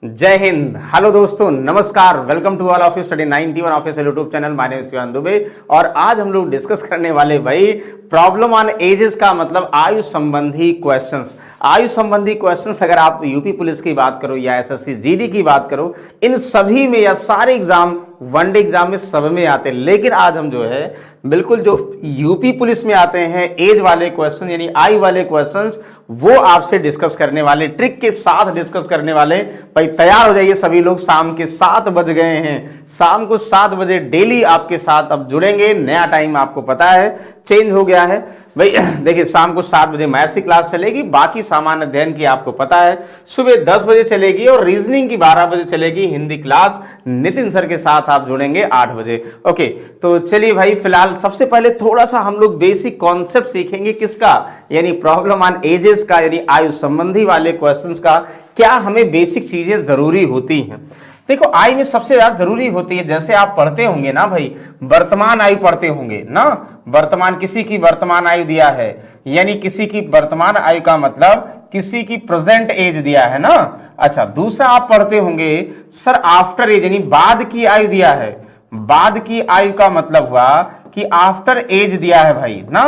जय हिंद। हेलो दोस्तों, नमस्कार। Welcome to all of you study 91 official YouTube channel. My name is Shivan Dubey और आज हम लोग डिस्कस करने वाले भाई प्रॉब्लम ऑन एजेस का मतलब आयु संबंधी क्वेश्चंस। आयु संबंधी क्वेश्चंस अगर आप यूपी पुलिस की बात करो या एसएससी जीडी की बात करो, इन सभी में या सारे एग्जाम वनडे एग्जाम में सब में आते हैं। लेकिन आज हम जो है बिल्कुल जो यूपी पुलिस में आते हैं एज वाले क्वेश्चन यानी आयु वाले क्वेश्चंस वो आपसे डिस्कस करने वाले, ट्रिक के साथ डिस्कस करने वाले। भाई तैयार हो जाइए सभी लोग, शाम के 7 बज गए हैं। शाम को 7 बजे डेली आपके साथ अब जुड़ेंगे। नया टाइम आपको पता है चेंज हो गया है भाई। देखिए शाम को 7 बजे मैथ्स की क्लास चलेगी, बाकी सामान्य अध्ययन की आपको पता है सुबह 10 बजे चलेगी और रीजनिंग की 12 बजे चलेगी। हिंदी क्लास नितिन सर के साथ आप जुड़ेंगे 8 बजे। ओके, तो चलिए भाई फिलहाल सबसे पहले थोड़ा सा हम लोग बेसिक कॉन्सेप्ट सीखेंगे किसका, यानी प्रॉब्लम ऑन एजेस का, यानी आयु संबंधी वाले क्वेश्चंस का। क्या हमें बेसिक चीजें जरूरी होती हैं। देखो आयु में सबसे ज्यादा जरूरी होती है, जैसे आप पढ़ते होंगे ना भाई, वर्तमान आयु पढ़ते होंगे ना। वर्तमान, किसी की वर्तमान आयु दिया है, यानी किसी की वर्तमान आयु का मतलब किसी की प्रेजेंट एज दिया है ना। अच्छा, दूसरा आप पढ़ते होंगे सर आफ्टर एज, यानी बाद की आयु दिया है। बाद की आयु का मतलब हुआ कि आफ्टर एज दिया है भाई ना,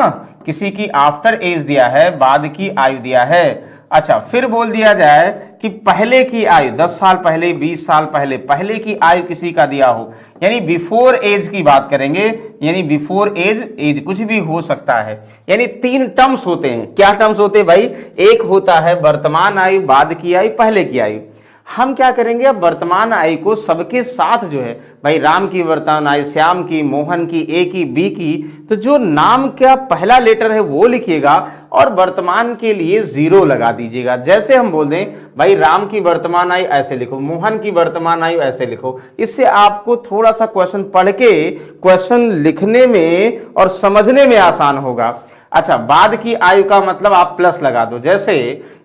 किसी की आफ्टर एज दिया है, बाद की आयु दिया है। अच्छा, फिर बोल दिया जाए कि पहले की आयु 10 साल पहले, 20 साल पहले, पहले की आयु किसी का दिया हो, यानी बिफोर एज की बात करेंगे। यानी बिफोर एज, एज कुछ भी हो सकता है। यानी 3 टर्म्स होते हैं। क्या टर्म्स होते हैं भाई? एक होता है वर्तमान आयु, बाद की आयु, पहले की आयु। हम क्या करेंगे अब वर्तमान आयु को सबके साथ जो है भाई, राम की वर्तमान आयु, श्याम की, मोहन की, ए की, बी की, तो जो नाम का पहला लेटर है वो लिखिएगा और वर्तमान के लिए 0 लगा दीजिएगा। जैसे हम बोल दें भाई राम की वर्तमान आयु ऐसे लिखो, मोहन की वर्तमान आयु ऐसे लिखो। इससे आपको थोड़ा सा क्वेश्चन पढ़ के क्वेश्चन लिखने में और समझने में आसान होगा। अच्छा, बाद की आयु का मतलब आप प्लस लगा दो। जैसे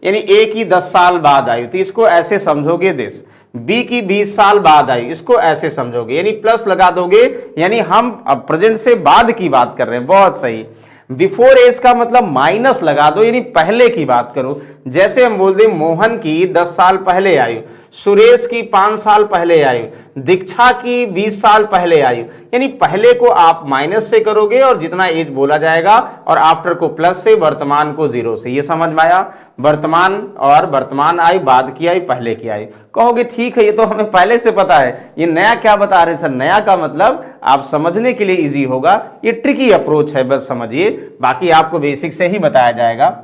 यानी ए की 10 साल बाद आयु, तो इसको ऐसे समझोगे दिस। बी की 20 साल बाद आयु, इसको ऐसे समझोगे, यानी प्लस लगा दोगे। यानी हम अब प्रेजेंट से बाद की बात कर रहे हैं। बहुत सही। बिफोर एज का मतलब माइनस लगा दो, यानी पहले की बात करो। जैसे हम बोल दें मोहन की 10 साल पहले आयु, सुरेश की 5 साल पहले आयु, दीक्षा की 20 साल पहले आयु, यानी पहले को आप माइनस से करोगे और जितना एज बोला जाएगा और आफ्टर को प्लस से, वर्तमान को 0 से। ये समझ में आया? वर्तमान और वर्तमान आयु, बाद की आयु, पहले की आयु। कहोगे ठीक है ये तो हमें पहले से पता है, ये नया क्या बता रहे हैं सर? नया का मतलब आप समझने के लिए इजी होगा, ये ट्रिकी अप्रोच है, बस समझिए, बाकी आपको बेसिक से ही बताया जाएगा।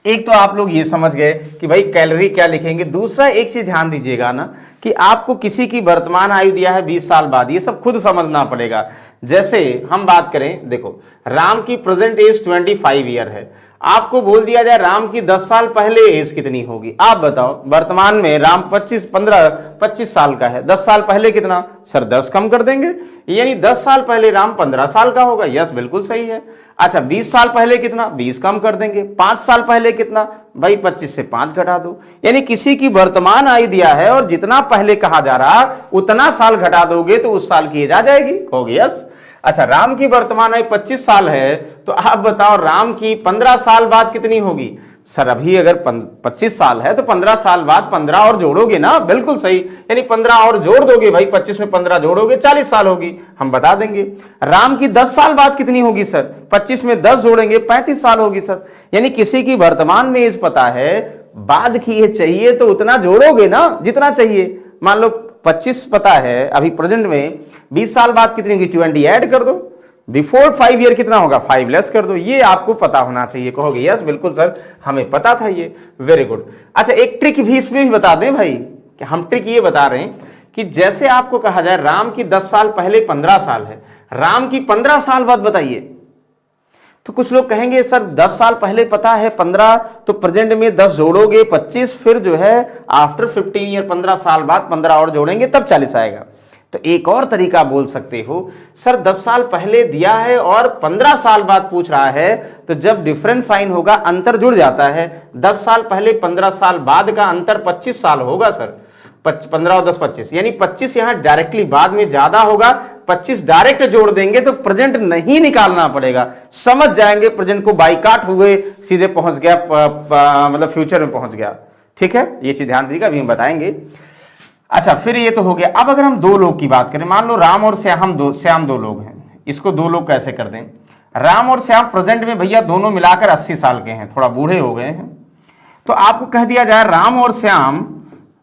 एक तो आप लोग ये समझ गए कि भाई कैलोरी क्या लिखेंगे। दूसरा एक चीज ध्यान दीजिएगा ना कि आपको किसी की वर्तमान आयु दिया है 20 साल बाद, ये सब खुद समझना पड़ेगा। जैसे हम बात करें, देखो राम की प्रेजेंट एज 25 ईयर है, आपको बोल दिया जाए राम की 10 साल पहले एज कितनी होगी, आप बताओ। वर्तमान में राम 25 साल का है, 10 साल पहले कितना सर? 10 कम कर देंगे, यानी 10 साल पहले राम 15 साल का होगा। यस, बिल्कुल सही है। अच्छा, 20 साल पहले कितना? 20 कम कर देंगे। 5 साल पहले कितना भाई? 25 से 5 घटा दो। यानी किसी की वर्तमान आयु दिया है और जितना पहले कहा जा रहा उतना साल घटा दोगे तो उस साल की एज आ जाएगी। कहोगे यस। अच्छा, राम की वर्तमान आयु 25 साल है, तो आप बताओ राम की 15 साल बाद कितनी होगी? सर अभी अगर 25 साल है तो 15 साल बाद 15 और जोड़ोगे ना। बिल्कुल सही, यानी 15 और जोड़ दोगे भाई, 25 में 15 जोड़ोगे 40 साल होगी। हम बता देंगे। राम की 10 साल बाद कितनी होगी सर? 25 में 10 जोड़ेंगे 35 साल होगी सर। यानी किसी की वर्तमान में एज पता है, बाद की एज चाहिए तो उतना जोड़ोगे ना जितना चाहिए। मान लो 25 पता है अभी प्रेजेंट में, 20 साल बाद कितनी होगी? 20 ऐड कर दो। बिफोर 5 ईयर कितना होगा? 5 लेस कर दो। ये आपको पता होना चाहिए। कहोगे यस बिल्कुल सर हमें पता था ये। Very good. अच्छा, एक ट्रिक भी इसमें भी बता दें भाई, कि हम ट्रिक ये बता रहे हैं कि जैसे आपको कहा जाए राम की 10 साल पहले 15 साल है, राम की 15 साल बाद बताइए, तो कुछ लोग कहेंगे सर 10 साल पहले पता है 15, तो प्रेजेंट में 10 जोड़ोगे 25, फिर जो है आफ्टर 15 ईयर 15 साल बाद 15 और जोड़ेंगे तब 40 आएगा। तो एक और तरीका बोल सकते हो सर 10 साल पहले दिया है और 15 साल बाद पूछ रहा है, तो जब डिफरेंट साइन होगा अंतर जुड़ जाता है। 10 साल पहले 15 साल बाद का अंतर 25 साल होगा सर। 15 और 10 25, यानी 25 यहां डायरेक्टली बाद में ज्यादा होगा, 25 डायरेक्ट जोड़ देंगे तो प्रेजेंट नहीं निकालना पड़ेगा। समझ जाएंगे प्रेजेंट को बाइकाट हुए सीधे पहुंच गया, मतलब फ्यूचर में पहुंच गया। ठीक है, ये चीज ध्यान दीजिएगा, अभी हम बताएंगे। अच्छा, फिर ये तो हो गया। अब अगर हम दो लोग की बात करें, मान लो राम और श्याम दो लोग हैं, इसको दो लोग कैसे कर दें? राम और श्याम प्रेजेंट में भैया दोनों मिलाकर 80 साल के हैं, थोड़ा बूढ़े हो गए हैं, तो आपको कह दिया जाए राम और श्याम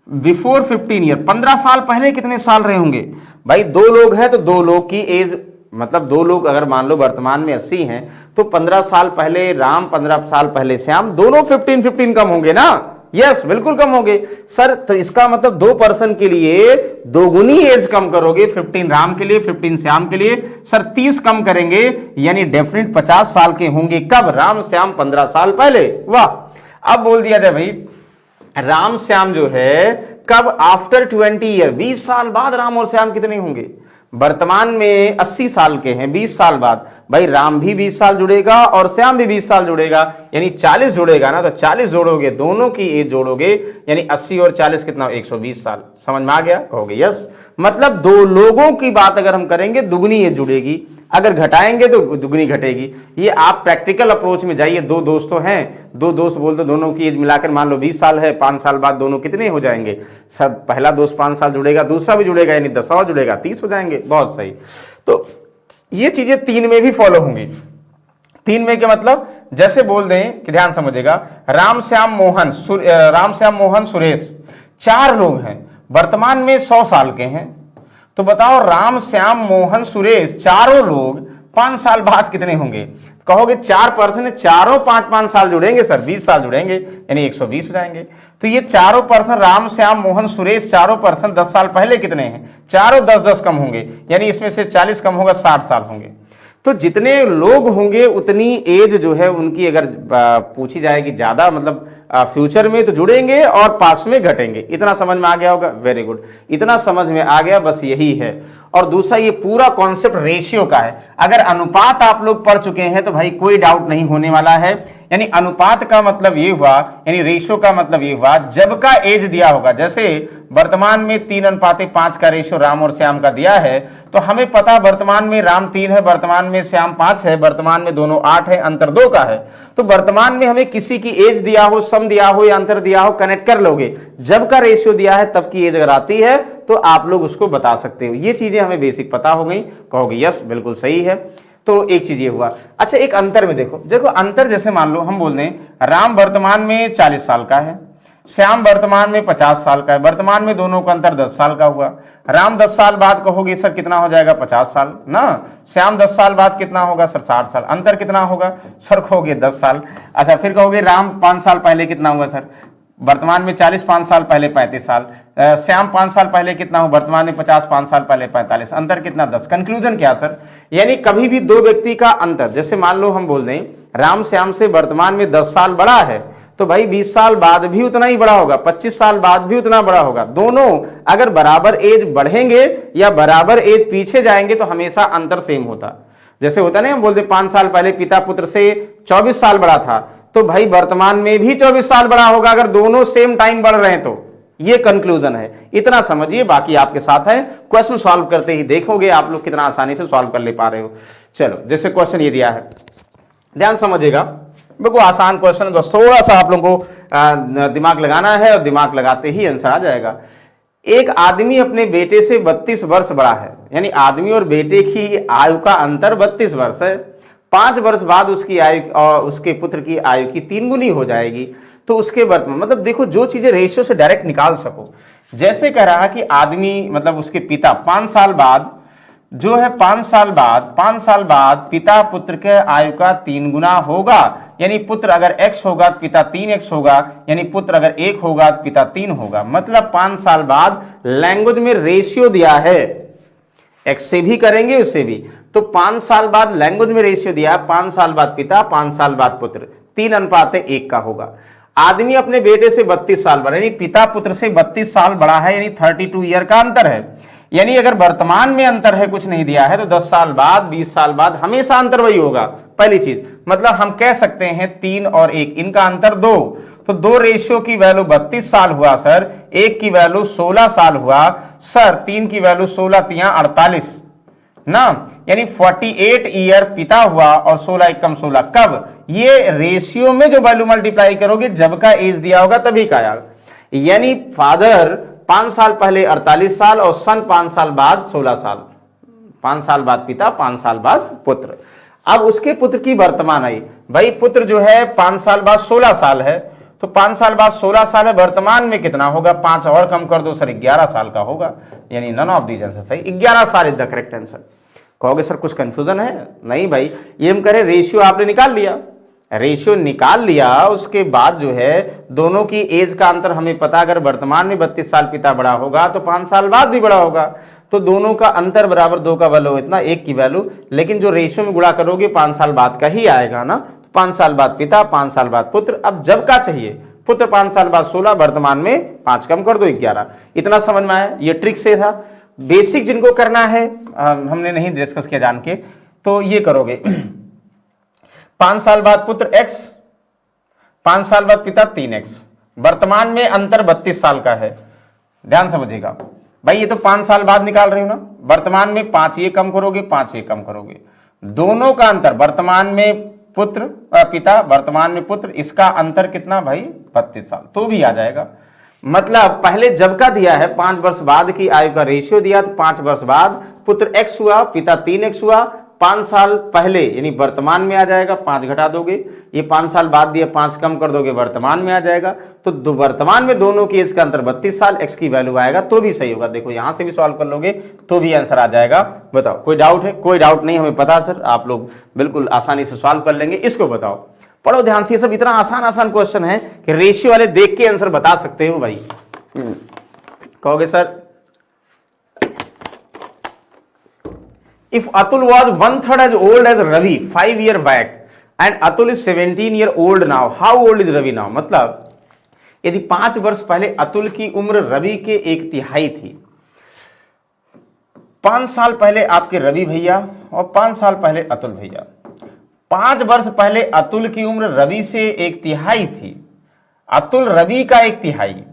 बिफोर 15 ईयर, 15 साल पहले कितने साल रहे होंगे? भाई दो लोग हैं तो दो लोग की एज, मतलब दो लोग अगर मान लो वर्तमान में 80 हैं तो 15 साल पहले राम, 15 साल पहले श्याम, दोनों 15 कम होंगे ना? यस, बिल्कुल कम होंगे सर। तो इसका मतलब दो पर्सन के लिए दोगुनी एज कम करोगे, 15 राम के लिए, 15 श्याम के लिए, सर 30 कम करेंगे, यानी डेफिनेट 50 साल के होंगे। कब? राम श्याम 15 साल पहले। वाह। अब बोल दिया जाए भाई राम श्याम जो है कब? आफ्टर 20 ईयर, 20 साल बाद राम और श्याम कितने होंगे? वर्तमान में 80 साल के हैं, 20 साल बाद भाई राम भी 20 साल जुड़ेगा और श्याम भी 20 साल जुड़ेगा, यानी 40 जुड़ेगा ना, तो 40 जोड़ोगे, दोनों की एज जोड़ोगे, यानी 80 और 40 कितना? 120 साल। समझ में आ गया? कहोगे यस। मतलब दो लोगों की बात अगर हम करेंगे दुगनी एज जुड़ेगी, अगर घटाएंगे तो दुगनी घटेगी। ये आप प्रैक्टिकल अप्रोच में जाइए, दो दोस्तों हैं, दो दोस्त बोल दो, दोनों की एज मिलाकर मान लो 20 साल है, 5 साल बाद दोनों कितने हो जाएंगे? सब पहला दोस्त 5 साल जुड़ेगा, दूसरा भी जुड़ेगा, यानी 10 और जुड़ेगा, 30 हो जाएंगे। बहुत सही। तो ये चीजें 3 में भी फॉलो होंगी। 3 में के मतलब जैसे बोल दें कि ध्यान समझिएगा, राम श्याम मोहन सुरेश 4 लोग हैं, वर्तमान में 100 साल के हैं, तो बताओ राम श्याम मोहन सुरेश चारों लोग 5 साल बाद कितने होंगे? कहोगे 4 पर्सन, चारों 5-5 साल जुड़ेंगे सर, 20 साल जुड़ेंगे, यानी 120 हो जाएंगे। तो ये चारों पर्सन राम श्याम मोहन सुरेश चारों पर्सन 10 साल पहले कितने हैं? चारों 10-10 कम होंगे, यानी इसमें से 40 कम होगा, 60 साल होंगे। तो जितने लोग होंगे उतनी एज जो है उनकी अगर पूछी जाएगी ज्यादा, मतलब फ्यूचर में तो जुड़ेंगे और पास में घटेंगे। इतना समझ में आ गया होगा? वेरी गुड, इतना समझ में आ गया, बस यही है। और दूसरा ये पूरा कॉन्सेप्ट रेशियो का है। अगर अनुपात आप लोग पढ़ चुके हैं तो भाई कोई डाउट नहीं होने वाला है। यानी अनुपात का मतलब ये हुआ, यानी रेशियो का मतलब ये हुआ, जब का एज दिया होगा, जैसे वर्तमान में 3:5 का रेशियो राम और श्याम का दिया है, तो हमें पता वर्तमान में राम 3 है, वर्तमान में श्याम 5 है, वर्तमान में दोनों 8 है, अंतर 2 का है। तो वर्तमान में हमें किसी की एज दिया हो, सम दिया हो या अंतर दिया हो, कनेक्ट कर लोगे। जब का रेशियो दिया है तब की एज अगर आती है तो आप लोग उसको बता सकते हो। ये चीजें हमें बेसिक पता हो गई। कहोगे यस बिल्कुल सही है। तो एक चीज ये हुआ। अच्छा, एक अंतर में देखो अंतर, जैसे मान लो हम बोल दें राम वर्तमान में 40 साल का है, श्याम वर्तमान में 50 साल का है, वर्तमान में दोनों का अंतर 10 साल का हुआ। राम 10 साल बाद कहोगे सर कितना हो जाएगा? 50 साल ना। श्याम 10 साल बाद कितना होगा सर? 60 साल। अंतर कितना होगा सर? कहोगे 10 साल। अच्छा, फिर कहोगे राम 5 साल पहले कितना हुआ सर? वर्तमान में 40, 5 साल पहले 35 साल। श्याम 5 साल पहले कितना हो? वर्तमान में 50, 5 साल पहले 45। अंतर कितना? 10। कंक्लूजन क्या सर? यानी कभी भी दो व्यक्ति का अंतर, जैसे मान लो हम बोल दें राम श्याम से वर्तमान में 10 साल बड़ा है, तो भाई 20 साल बाद भी उतना ही बड़ा होगा, 25 साल बाद भी उतना बड़ा होगा। दोनों अगर बराबर एज बढ़ेंगे या बराबर एज पीछे जाएंगे तो हमेशा अंतर सेम होता। जैसे होता नहीं, हम बोलते 5 साल पहले पिता पुत्र से 24 साल बड़ा था, तो भाई वर्तमान में भी 24 साल बड़ा होगा अगर दोनों सेम टाइम बढ़ रहे हैं तो। ये कंक्लूजन है, इतना समझिए, बाकी आपके साथ है। क्वेश्चन सॉल्व करते ही देखोगे आप लोग कितना आसानी से सॉल्व कर ले पा रहे हो। चलो, जैसे क्वेश्चन ये दिया है, ध्यान समझिएगा, बिल्कुल आसान क्वेश्चन है, बस थोड़ा सा आप लोगों को दिमाग लगाना है और दिमाग लगाते ही आंसर आ जाएगा। एक आदमी अपने बेटे से 32 वर्ष बड़ा है, यानी आदमी और बेटे की आयु का अंतर 32 वर्ष है। 5 वर्ष बाद उसकी आयु और उसके पुत्र की आयु की 3 गुनी हो जाएगी। तो उसके वर्तमान, मतलब देखो जो चीजें रेशियो से डायरेक्ट निकाल सको। जैसे कह रहा कि आदमी, मतलब उसके पिता 5 साल बाद जो है 5 साल बाद पिता पुत्र के आयु का 3 गुना होगा। यानी पुत्र अगर x होगा तो पिता 3x होगा, यानी पुत्र अगर 1 होगा तो पिता 3 होगा। मतलब 5 साल बाद लैंग्वेज में रेशियो दिया है, x से भी करेंगे उससे भी, तो 5 साल बाद लैंग्वेज में रेशियो दिया है, 5 साल बाद पिता, 5 साल बाद पुत्र, 3:1 का होगा। आदमी अपने बेटे से 32 साल बड़ा, यानी पिता पुत्र से 32 साल बड़ा है, यानी 32 ईयर का अंतर है। यानी अगर वर्तमान में अंतर है, कुछ नहीं दिया है, तो 10 साल बाद, 20 साल बाद हमेशा अंतर वही होगा। पहली चीज, मतलब हम कह सकते हैं 3 और 1, इनका अंतर 2, तो 2 रेशियो की वैल्यू 32 साल हुआ सर, 1 की वैल्यू 16 साल हुआ सर, 3 की वैल्यू 16 3 48 ना, यानी 48 ईयर पिता हुआ और 16 एकम 16। कब? ये रेशियो में जो वैल्यू मल्टीप्लाई करोगे जब का एज दिया होगा तभी का आएगा। यानी फादर 5 साल पहले 48 साल और सन 5 साल बाद 16 साल, 5 साल बाद पिता, 5 साल बाद पुत्र। अब उसके पुत्र की वर्तमान आई, भाई पुत्र जो है 5 साल बाद 16 साल है, तो 5 साल बाद 16 साल है, वर्तमान में कितना होगा, 5 और कम कर दो सर, 11 साल का होगा, यानी नन ऑफ दीज आंसर सही, 11 साल इज द करेक्ट आंसर। कहोगे सर कुछ कंफ्यूजन है? नहीं भाई, ये हम करें रेशियो आपने निकाल लिया, रेशियो निकाल लिया, उसके बाद जो है दोनों की एज का अंतर हमें पता, अगर वर्तमान में 32 साल पिता बड़ा होगा तो 5 साल बाद भी बड़ा होगा, तो दोनों का अंतर बराबर 2 का वैल्यू इतना, 1 की वैल्यू, लेकिन जो रेशियो में गुणा करोगे 5 साल बाद का ही आएगा ना, 5 साल बाद पिता, 5 साल बाद पुत्र। अब जब का चाहिए, पुत्र 5 साल बाद 16, वर्तमान में 5 कम कर दो 11। इतना समझ में आया? ये ट्रिक से था। बेसिक जिनको करना है हमने नहीं डिस्कस किया जान के, तो ये करोगे 5 साल बाद पुत्र x, 5 साल बाद पिता 3x, वर्तमान में अंतर 32 साल का है। ध्यान समझिएगा भाई, ये तो 5 साल बाद निकाल रहे हो ना, वर्तमान में 5 ये कम करोगे, 5 ये कम करोगे, दोनों का अंतर, वर्तमान में पुत्र पिता, वर्तमान में पुत्र, इसका अंतर कितना भाई 32 साल, तो भी आ जाएगा। मतलब पहले जब का दिया है 5 वर्ष बाद की आयु का रेशियो दिया, तो 5 वर्ष बाद पुत्र x हुआ, पिता 3x हुआ, 5 साल पहले यानी वर्तमान में आ जाएगा, 5 घटा दोगे, ये 5 साल बाद दिया, 5 कम कर दोगे, वर्तमान में आ जाएगा, तो वर्तमान में दोनों की एज का अंतर 32 साल, x की वैल्यू आएगा तो भी सही होगा। देखो यहां से भी सॉल्व कर लोगे तो भी आंसर आ जाएगा। बताओ कोई डाउट है? कोई डाउट नहीं, हमें पता सर, आप लोग बिल्कुल आसानी से सॉल्व कर लेंगे। इसको बताओ, पढ़ो ध्यान से, ये सब इतना आसान आसान क्वेश्चन है कि रेशियो वाले देख के आंसर बता सकते हो भाई। कहोगे sir if Atul was 1/3 as old as Ravi 5 year back and Atul is 17 year old now, how old is Ravi now? मतलब यदि 5 वर्ष पहले अतुल की उम्र रवि के 1/3 थी, 5 साल पहले आपके रवि भैया और 5 साल पहले अतुल भैया, 5 वर्ष पहले अतुल की उम्र रवि से 1/3 थी, अतुल रवि का 1/3,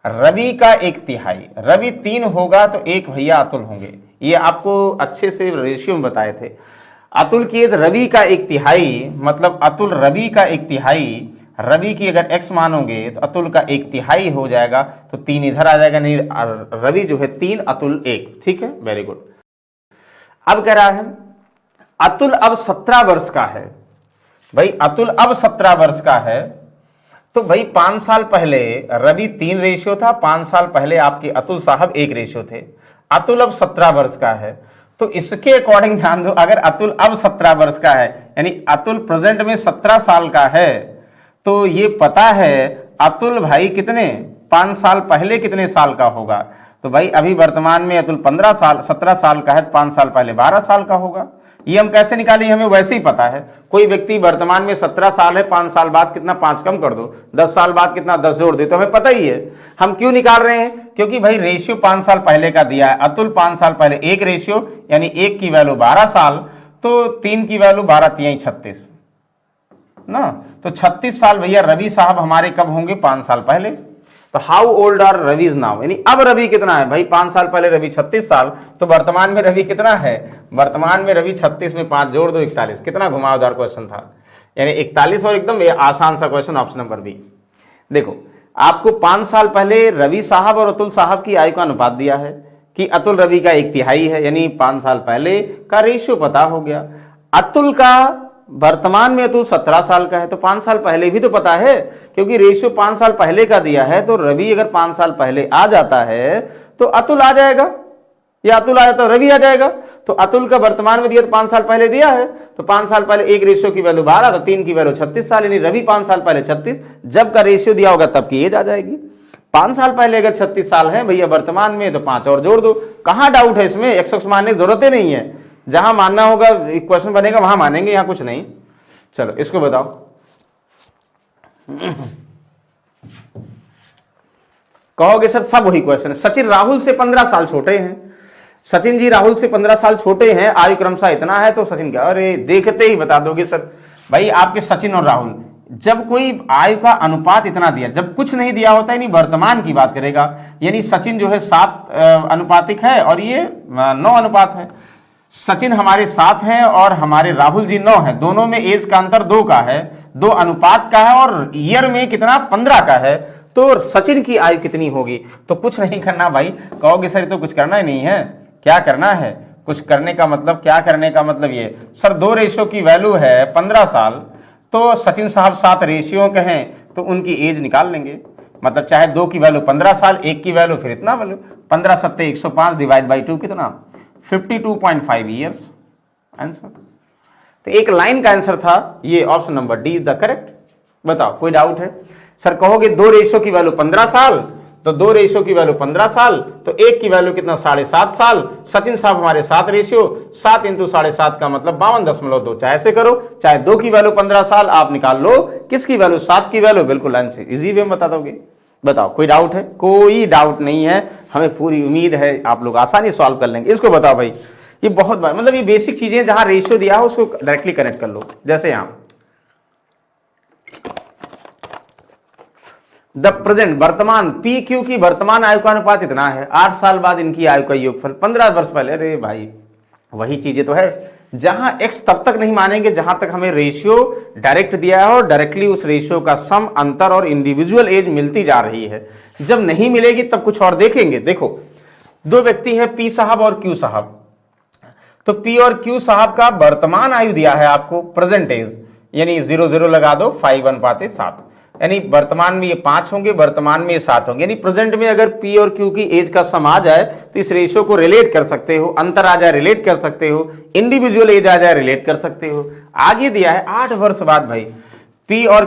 रवि का 1/3, रवि 3 होगा तो 1 भैया अतुल होंगे, ये आपको अच्छे से रेशियो में बताए थे। अतुल की रवि का 1/3, मतलब अतुल रवि का 1/3, रवि की अगर x मानोगे तो अतुल का 1/3 हो जाएगा, तो 3 इधर आ जाएगा, नहीं रवि जो है 3, अतुल 1, ठीक है, वेरी गुड। अब कह रहा है अतुल अब 17 वर्ष का है, भाई अतुल अब 17 वर्ष का है, तो भाई 5 साल पहले रवि 3 रेशियो था, 5 साल पहले आपके अतुल साहब 1 रेशियो थे, अतुल अब 17 वर्ष का है, तो इसके अकॉर्डिंग ध्यान दो, अगर अतुल अब 17 वर्ष का है यानी अतुल प्रेजेंट में 17 साल का है, तो ये पता है अतुल भाई कितने 5 साल पहले कितने साल का होगा, तो भाई अभी वर्तमान में अतुल 17 साल का है, 5 साल पहले 12 साल का होगा। ये हम कैसे निकालें, हमें वैसे ही पता है, कोई व्यक्ति वर्तमान में 17 साल है, 5 साल बाद कितना, 5 कम कर दो, 10 साल बाद कितना, 10 जोड़ दे, तो हमें पता ही है। हम क्यों निकाल रहे हैं, क्योंकि भाई रेशियो 5 साल पहले का दिया है, अतुल 5 साल पहले 1 रेशियो, यानी 1 की वैल्यू 12 साल, तो 3 की वैल्यू 12 3 36 ना, तो 36 साल भैया रवि साहब हमारे कब होंगे, 5 साल पहले। तो how old are Ravi now, यानी अब रवि कितना है भाई, 5 साल पहले रवि 36 साल, तो वर्तमान में रवि कितना है, वर्तमान में रवि 36 में 5 जोड़ दो 41, कितना घुमावदार क्वेश्चन था, यानी 41, और एकदम आसान सा क्वेश्चन, ऑप्शन नंबर बी। देखो आपको 5 साल पहले रवि साहब और अतुल साहब की आयु का अनुपात दिया है कि अतुल रवि का 1/3 है, यानी 5 साल पहले का रेशियो पता हो गया। अतुल का वर्तमान में अतुल 17 साल का है, तो 5 साल पहले भी तो पता है, क्योंकि रेशियो 5 साल पहले का दिया है, तो रवि अगर 5 साल पहले आ जाता है तो अतुल आ जाएगा, या अतुल आ जाता है रवि आ जाएगा। तो अतुल का वर्तमान में दिया तो 5 साल पहले दिया है, तो 5 साल पहले 1 रेशियो की वैल्यू 12, तो 3 की वैल्यू 36 साल, यानी रवि 5 साल पहले 36, जब का रेशियो दिया होगा तब की एज आ जाएगी। 5 साल पहले अगर 36 साल है भैया वर्तमान में, तो 5 और जोड़ दो। कहां डाउट है इसमें, x मानने की जरूरत ही नहीं है, जहां मानना होगा क्वेश्चन बनेगा वहां मानेंगे, यहां कुछ नहीं। चलो इसको बताओ, कहोगे सर सब वही क्वेश्चन है, सचिन राहुल से 15 साल छोटे हैं, सचिन जी राहुल से 15 साल छोटे हैं, आयु क्रमशः इतना है, तो सचिन क्या, अरे देखते ही बता दोगे सर। भाई आपके सचिन और राहुल, जब कोई आयु का अनुपात इतना दिया, जब कुछ नहीं दिया होता है, यानी वर्तमान की बात करेगा, यानी सचिन जो है 7 अनुपातिक है और ये 9 अनुपात है, सचिन हमारे 7 हैं और हमारे राहुल जी 9 हैं, दोनों में एज का अंतर 2 का है, 2 अनुपात का है, और ईयर में कितना 15 का है, तो सचिन की आयु कितनी होगी? तो कुछ नहीं करना भाई, कहोगे सर तो कुछ करना ही नहीं है, क्या करना है? कुछ करने का मतलब, क्या करने का मतलब ये सर 2 रेशियो की वैल्यू है 15 साल, तो सचिन साहब 7 रेशियो के हैं तो उनकी एज निकाल लेंगे। मतलब चाहे 2 की वैल्यू 15 साल, 1 की वैल्यू फिर इतना वैल्यू 15 सत्ते 105 डिवाइड बाई 2 कितना 52.5 ईयर्स आंसर। तो एक लाइन का आंसर था ये, option number D is the correct. बताओ कोई डाउट है? सर कहोगे 2 रेशियो की वैल्यू 15 साल, तो 2 रेशियो की वैल्यू 15 साल, तो 1 की वैल्यू कितना 7.5 साल। सचिन साहब हमारे 7 रेशियो, 7 इंटू 7.5 का मतलब 52.2। चाहे ऐसे करो, चाहे 2 की वैल्यू 15 साल, आप निकाल लो किसकी वैल्यू, 7 की वैल्यू। बिल्कुल आंसर इजी वे में बता दोगे। बताओ कोई डाउट है? कोई डाउट नहीं है, हमें पूरी उम्मीद है आप लोग आसानी सॉल्व कर लेंगे। इसको बताओ भाई, ये बहुत मतलब ये बेसिक चीजें, जहां रेशियो दिया हो उसको डायरेक्टली कनेक्ट कर लो। जैसे यहां द प्रेजेंट, वर्तमान, पी क्यू की वर्तमान आयु का अनुपात इतना है, 8 साल बाद इनकी आयु का योगफल 15 वर्ष पहले। अरे भाई वही चीजें तो है, जहां एक्स तब तक नहीं मानेंगे जहां तक हमें रेशियो डायरेक्ट दिया है और डायरेक्टली उस रेशियो का सम, अंतर और इंडिविजुअल एज मिलती जा रही है। जब नहीं मिलेगी तब कुछ और देखेंगे। देखो 2 व्यक्ति हैं, पी साहब और क्यू साहब, तो पी और क्यू साहब का वर्तमान आयु दिया है आपको, प्रेजेंट एज, यानी 0 लगा दो 5:7, यानी वर्तमान में ये 5 होंगे, वर्तमान में ये 7 होंगे। यानी प्रेजेंट में अगर पी और क्यू की एज का सम आ जाए तो इस रेशियो को रिलेट कर सकते हो, अंतर आ जाए रिलेट कर सकते हो, इंडिविजुअल एज आ जाए रिलेट कर सकते हो। आगे दिया है 8 वर्ष बाद भाई, पी और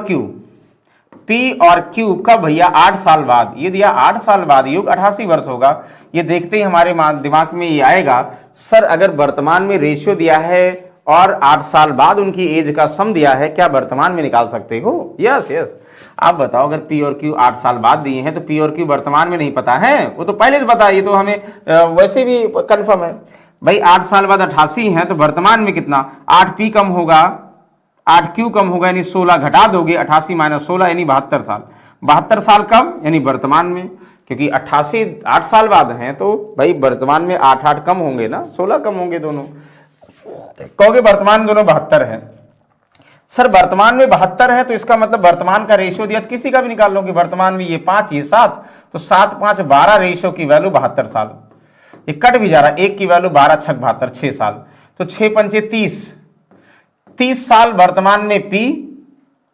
क्यू कब भैया, 8 साल बाद। ये दिया 8 साल बाद, योग 88 वर्ष होगा। ये देखते ही हमारे दिमाग में ये आएगा, सर अगर वर्तमान में रेशियो दिया है और 8 साल बाद उनकी एज का सम दिया है, क्या वर्तमान में निकाल सकते हो? Yes yes. आप बताओ अगर पी और क्यू 8 साल बाद दिए हैं तो पी और क्यू वर्तमान में नहीं पता है, वो तो पहले से पता है, ये तो हमें वैसे भी कंफर्म है भाई। 8 साल बाद 88 है तो वर्तमान में कितना, 8 पी कम होगा 8 क्यू कम होगा, यानी 16 घटा दोगे, 88 माइनस 16 यानी 72 साल। 72 साल कब, यानी वर्तमान में, क्योंकि 88 8 साल बाद हैं तो भाई वर्तमान में 8 कम होंगे ना, 16 कम होंगे दोनों। कहोगे वर्तमान दोनों 72 है। सर वर्तमान में 72 है तो इसका मतलब वर्तमान का रेशियो दिया तो किसी का भी निकाल लोगे। वर्तमान में ये 5 ये 7, तो 7 5 12 रेशियो की वैल्यू 72 साल। ये कट भी जा रहा है, 1 की वैल्यू 12 6 72, 6 साल, तो 6 पंचे 30 साल वर्तमान में पी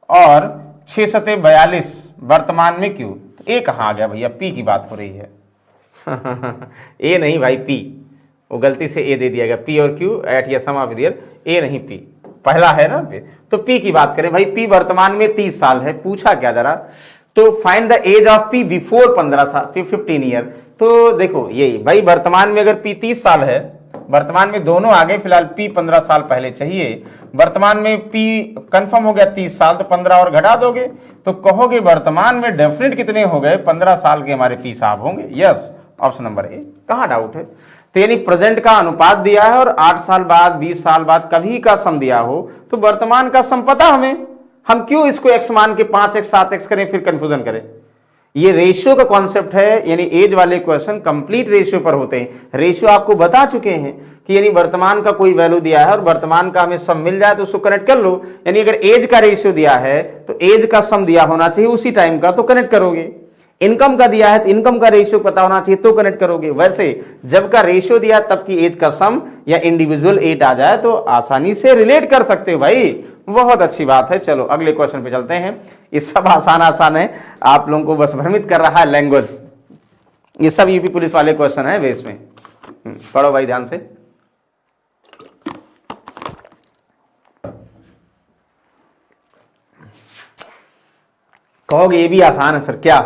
और 6 सते 42 वर्तमान में क्यू। तो ए कहाँ आ गया भैया, पी की बात हो रही है। ए नहीं भाई, पी, वो गलती से ए दे दिया गया, पी और क्यू एट या सम ऑफ ईयर, ए नहीं पी, पहला है ना। तो पी की बात करें भाई, पी वर्तमान में 30 साल है, पूछा क्या जरा, तो find the age of P before 15 साल 15 ईयर। तो देखो यही भाई, वर्तमान में अगर पी 30 साल है, वर्तमान में दोनों आगे, फिलहाल पी 15 साल पहले चाहिए, वर्तमान में पी कंफर्म हो गया 30 साल, तो 15 और घटा दोगे तो कहोगे वर्तमान में डेफिनेट कितने हो गए, 15 साल के हमारे पी साहब होंगे। Yes, option number A. कहाँ डाउट है? तो यानी प्रेजेंट का अनुपात दिया है और 8 साल बाद 20 साल बाद कभी का सम दिया हो तो वर्तमान का सम पता हमें, हम क्यों इसको x मान के 5x 7x करें फिर कंफ्यूजन करें। ये रेशियो का कॉन्सेप्ट है, यानी एज वाले क्वेश्चन कंप्लीट रेशियो पर होते हैं। रेशियो आपको बता चुके हैं कि यानी वर्तमान का कोई वैल्यू दिया है और वर्तमान का हमें सम मिल जाए तो उसको कनेक्ट कर लो। यानी अगर एज का रेशियो दिया है तो एज का सम दिया होना चाहिए उसी टाइम का, तो कनेक्ट करोगे। इनकम का दिया है तो इनकम का रेशियो पता होना चाहिए तो कनेक्ट करोगे। वैसे जब का रेशियो दिया तब की एज का सम या इंडिविजुअल एज आ जाए तो आसानी से रिलेट कर सकते हो भाई, बहुत अच्छी बात है। चलो अगले क्वेश्चन पे चलते हैं। ये सब आसान है, आप लोगों को बस भ्रमित कर रहा है लैंग्वेज। ये सब यूपी पुलिस वाले क्वेश्चन है बेस में, पढ़ो भाई ध्यान से। कहोगे ये भी आसान है सर, क्या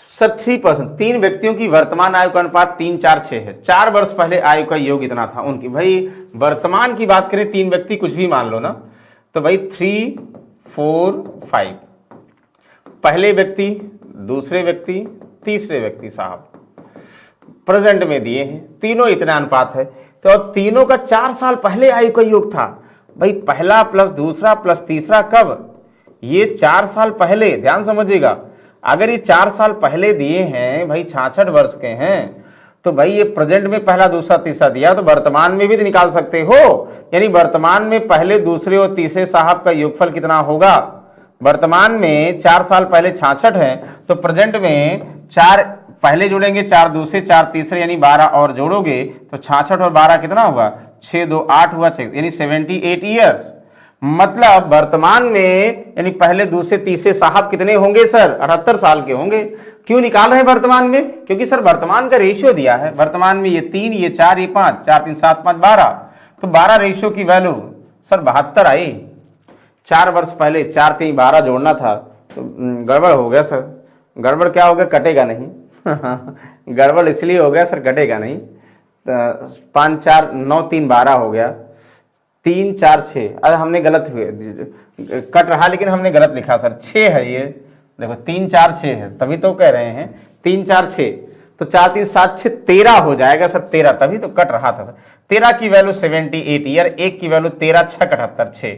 सर? 3%, 3 व्यक्तियों की वर्तमान आयु का अनुपात 3 4 6 है। 4 वर्ष पहले आयु का योग इतना था उनकी। भाई वर्तमान की बात करें, 3 व्यक्ति कुछ भी मान लो ना, तो भाई 3 4 5, पहले व्यक्ति, दूसरे व्यक्ति, तीसरे व्यक्ति साहब प्रेजेंट में दिए हैं, तीनों इतना अनुपात है। तो तीनों का 4 साल पहले आयु का योग था। भाई पहला प्लस दूसरा प्लस तीसरा कब, ये 4 साल पहले, ध्यान समझिएगा। अगर ये 4 साल पहले दिए हैं भाई, 66 वर्ष के हैं, तो भाई ये प्रेजेंट में पहला दूसरा तीसरा दिया तो वर्तमान में भी तो निकाल सकते हो। यानी वर्तमान में पहले दूसरे और तीसरे साहब का योगफल कितना होगा, वर्तमान में 4 साल पहले 66 है, तो प्रेजेंट में 4 पहले जोड़ेंगे, 4 दूसरे, 4 तीसरे, यानी 12 और जोड़ोगे तो 66 और 12 कितना होगा, 6 2 8 हुआ, 6 यानी 78 ईयर्स। मतलब वर्तमान में यानी पहले दूसरे तीसरे साहब कितने होंगे सर, 78 साल के होंगे। क्यों निकाल रहे हैं वर्तमान में, क्योंकि सर वर्तमान का रेशियो दिया है, वर्तमान में ये 3, ये 4, ये 5, 4 3 7 5 12, तो 12 रेशियो की वैल्यू सर 72 आई। 4 वर्ष पहले 4 3 12 जोड़ना था तो गड़बड़ हो गया सर। गड़बड़ क्या हो गया, कटेगा नहीं गड़बड़ इसलिए हो गया सर, कटेगा नहीं। 5 4 9 3 12 हो गया, 3 4 6, अरे हमने गलत हुए, कट रहा लेकिन हमने गलत लिखा सर, 6 है ये देखो, 3 4 6 है, तभी तो कह रहे हैं 3 4 6, तो 4 3 7 6 13 हो जाएगा सर, 13, तभी तो कट रहा था सर। 13 की वैल्यू 78 ईयर, 1 की वैल्यू 13 6 78 6,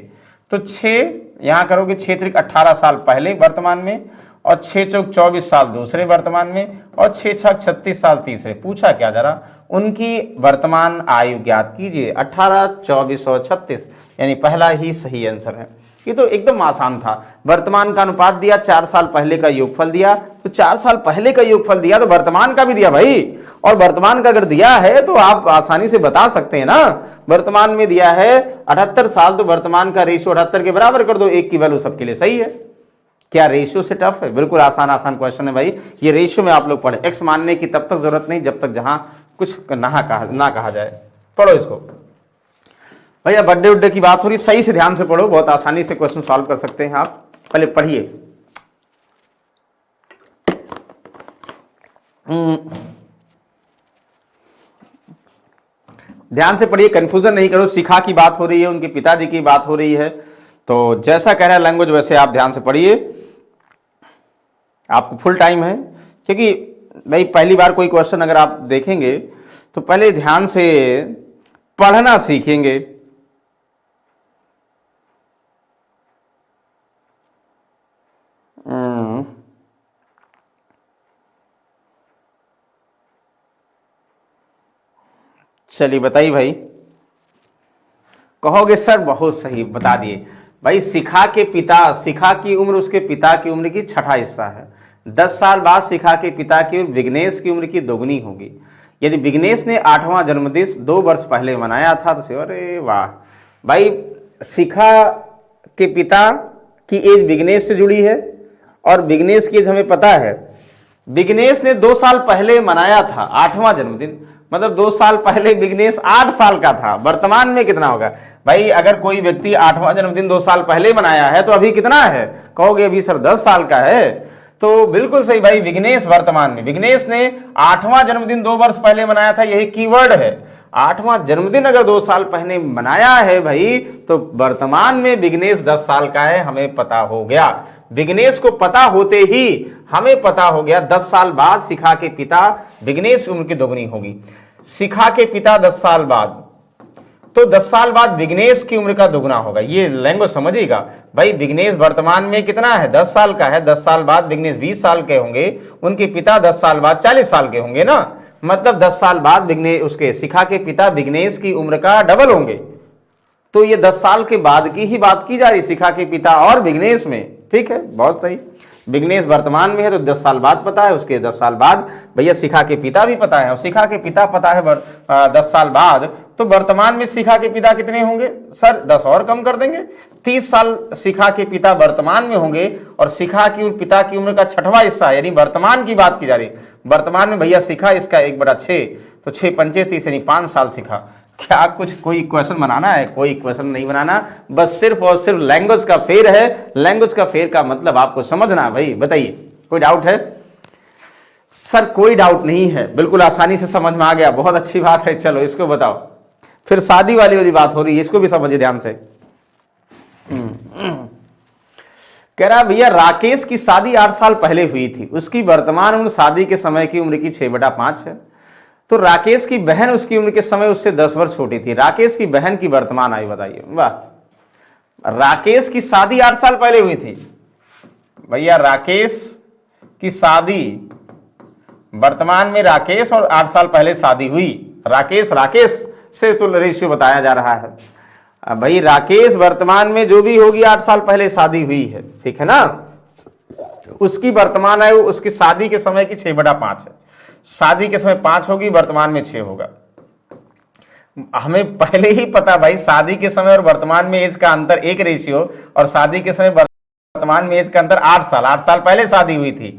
तो 6 यहां करोगे, 6 3 18 साल पहले वर्तमान में, और 6 4 24 साल दूसरे वर्तमान में, और 6 6 36 साल तीसरे। पूछा क्या, जरा उनकी वर्तमान आयु ज्ञात कीजिए। 18 24 और 36, यानी पहला ही सही आंसर है। ये तो एकदम आसान था। वर्तमान का अनुपात दिया, 4 साल पहले का योगफल दिया, तो 4 साल पहले का योगफल दिया तो वर्तमान का भी दिया भाई, और वर्तमान का अगर दिया है तो आप आसानी से बता सकते हैं ना। वर्तमान में दिया है 78 साल, तो वर्तमान का रेशियो 78 के बराबर कर दो, 1 की वैल्यू सबके लिए सही है। क्या रेशियो से टफ है, बिल्कुल आसान आसान क्वेश्चन है भाई। ये रेशियो में आप लोग पढ़े, एक्स मानने की तब तक जरूरत नहीं जब तक जहां कुछ ना कहा जाए। पढ़ो इसको भैया, बर्थडे उड्डे की बात हो रही, सही से ध्यान से पढ़ो, बहुत आसानी से क्वेश्चन सॉल्व कर सकते हैं आप। पहले पढ़िए। ध्यान से पढ़िए, कंफ्यूजन नहीं करो। शिखा की बात हो रही है, उनके पिताजी की बात हो रही है, तो जैसा कह रहा है लैंग्वेज वैसे आप ध्यान से पढ़िए। आपको फुल टाइम है, क्योंकि भाई पहली बार कोई क्वेश्चन अगर आप देखेंगे तो पहले ध्यान से पढ़ना सीखेंगे। चलिए बताइए भाई। कहोगे सर बहुत सही बता दिए भाई। शिखा के पिता, शिखा की उम्र उसके पिता की उम्र की छठा हिस्सा है। 10 साल बाद शिखा के पिता की उम्र विघ्नेश की उम्र की दोगुनी होगी। यदि विघ्नेश ने 8वां जन्मदिन 2 वर्ष पहले मनाया था तो अरे वाह भाई, शिखा के पिता की एज विघ्नेश से जुड़ी है, और विघ्नेश की एज हमें पता है। विघ्नेश ने 2 साल पहले मनाया था 8वां जन्मदिन, मतलब 2 साल पहले विघ्नेश 8 साल का था। वर्तमान में कितना होगा भाई, अगर कोई व्यक्ति 8वां जन्मदिन 2 साल पहले मनाया है तो अभी कितना है, कहोगे अभी सर 10 साल का है। तो बिल्कुल सही भाई, विघ्नेश वर्तमान में, विघ्नेश ने 8वां जन्मदिन 2 वर्ष पहले मनाया था, यही कीवर्ड है। 8वां जन्मदिन अगर 2 साल पहले मनाया है भाई, तो वर्तमान में विघ्नेश 10 साल का है, हमें पता हो गया। विघ्नेश को पता होते ही हमें पता हो गया 10 साल बाद शिखा के पिता विघ्नेश उम्र की दोगुनी होगी। शिखा के पिता 10 साल बाद, तो 10 साल बाद विघ्नेश की उम्र का दोगुना होगा। ये लैंग्वेज समझिएगा भाई। विघ्नेश वर्तमान में कितना है, 10 साल का है। 10 साल बाद विघ्नेश 20 साल के होंगे, उनके पिता 10 साल बाद 40 साल के होंगे ना। मतलब 10 साल बाद विघ्नेश, उसके शिखा के पिता विघ्नेश की उम्र का डबल होंगे। तो ये 10 साल के बाद की ही बात की जा रही, शिखा के पिता और विघ्नेश में। ठीक है, बहुत सही। विघ्नेश वर्तमान में है तो 10 साल बाद पता है, उसके 10 साल बाद भैया शिखा के पिता भी पता है, और शिखा के पिता पता है 10 साल बाद, तो वर्तमान में शिखा के पिता कितने होंगे सर, 10 और कम कर देंगे, 30 साल शिखा के पिता वर्तमान में होंगे, और शिखा की पिता की उम्र का 6वां हिस्सा, यानी वर्तमान की बात की जा रही। वर्तमान में भैया शिखा, इसका 1/6, तो 6 पंचे 30 यानी 5 साल शिखा। क्या कुछ कोई क्वेश्चन बनाना है, कोई क्वेश्चन नहीं बनाना, बस सिर्फ और सिर्फ लैंग्वेज का फेर है। लैंग्वेज का फेर का मतलब आपको समझना भाई। बताइए, कोई डाउट है सर? कोई डाउट नहीं है, बिल्कुल आसानी से समझ में आ गया, बहुत अच्छी बात है। चलो इसको बताओ। फिर शादी वाली बात हो रही है, इसको भी समझिए ध्यान से। कह रहा भैया राकेश की शादी 8 साल पहले हुई थी, उसकी वर्तमान उम्र शादी के समय की उम्र की 6/5 है। तो राकेश की बहन उसकी उम्र के समय उससे 10 वर्ष छोटी थी। राकेश की बहन की वर्तमान आयु बताइए। वाह, राकेश की शादी 8 साल पहले हुई थी भैया। राकेश की शादी वर्तमान में, राकेश और 8 साल पहले शादी हुई। राकेश से तो रेशियो बताया जा रहा है। अब भाई राकेश वर्तमान में जो भी होगी 8 साल पहले शादी हुई है, ठीक है ना, उसकी वर्तमान आयु उसकी शादी के समय की 6/5 है। शादी के समय 5 होगी, वर्तमान में 6 होगा। हमें पहले ही पता भाई शादी के समय और वर्तमान में एज का अंतर 1 रेशियो, और शादी के समय वर्तमान में एज का अंतर 8 साल। 8 साल पहले शादी हुई थी,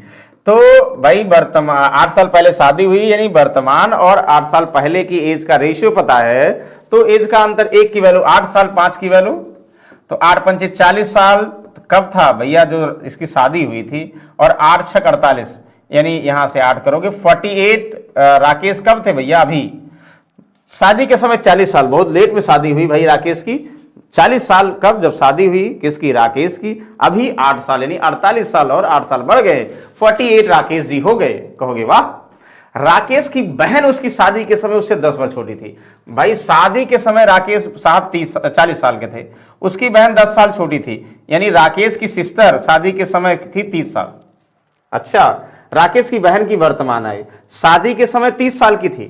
तो भाई वर्तमान 8 साल पहले शादी हुई यानी वर्तमान और 8 साल पहले की एज का रेशियो पता है, तो एज का अंतर 1 की वैल्यू 8 साल, 5 की वैल्यू, तो 8 पंचे 40 साल कब था भैया जो इसकी शादी हुई थी, और 8 6 48, यानी यहां से 8 करोगे 48। राकेश कब थे भैया? अभी शादी के समय 40 साल, बहुत लेट में शादी हुई भाई राकेश की। 40 साल कब? जब शादी हुई किसकी? राकेश की। अभी 8 साल यानी 48 साल और 8 साल बढ़ गए, 48 राकेश जी हो गए। कहोगे वाह। राकेश की बहन उसकी शादी के समय उससे 10 वर्ष छोटी थी। भाई शादी के समय राकेश साहब 40 साल के थे, उसकी बहन 10 साल छोटी थी, यानी राकेश की सिस्टर शादी के समय थी 30 साल। अच्छा, राकेश की बहन की वर्तमान आयु शादी के समय 30 साल की थी।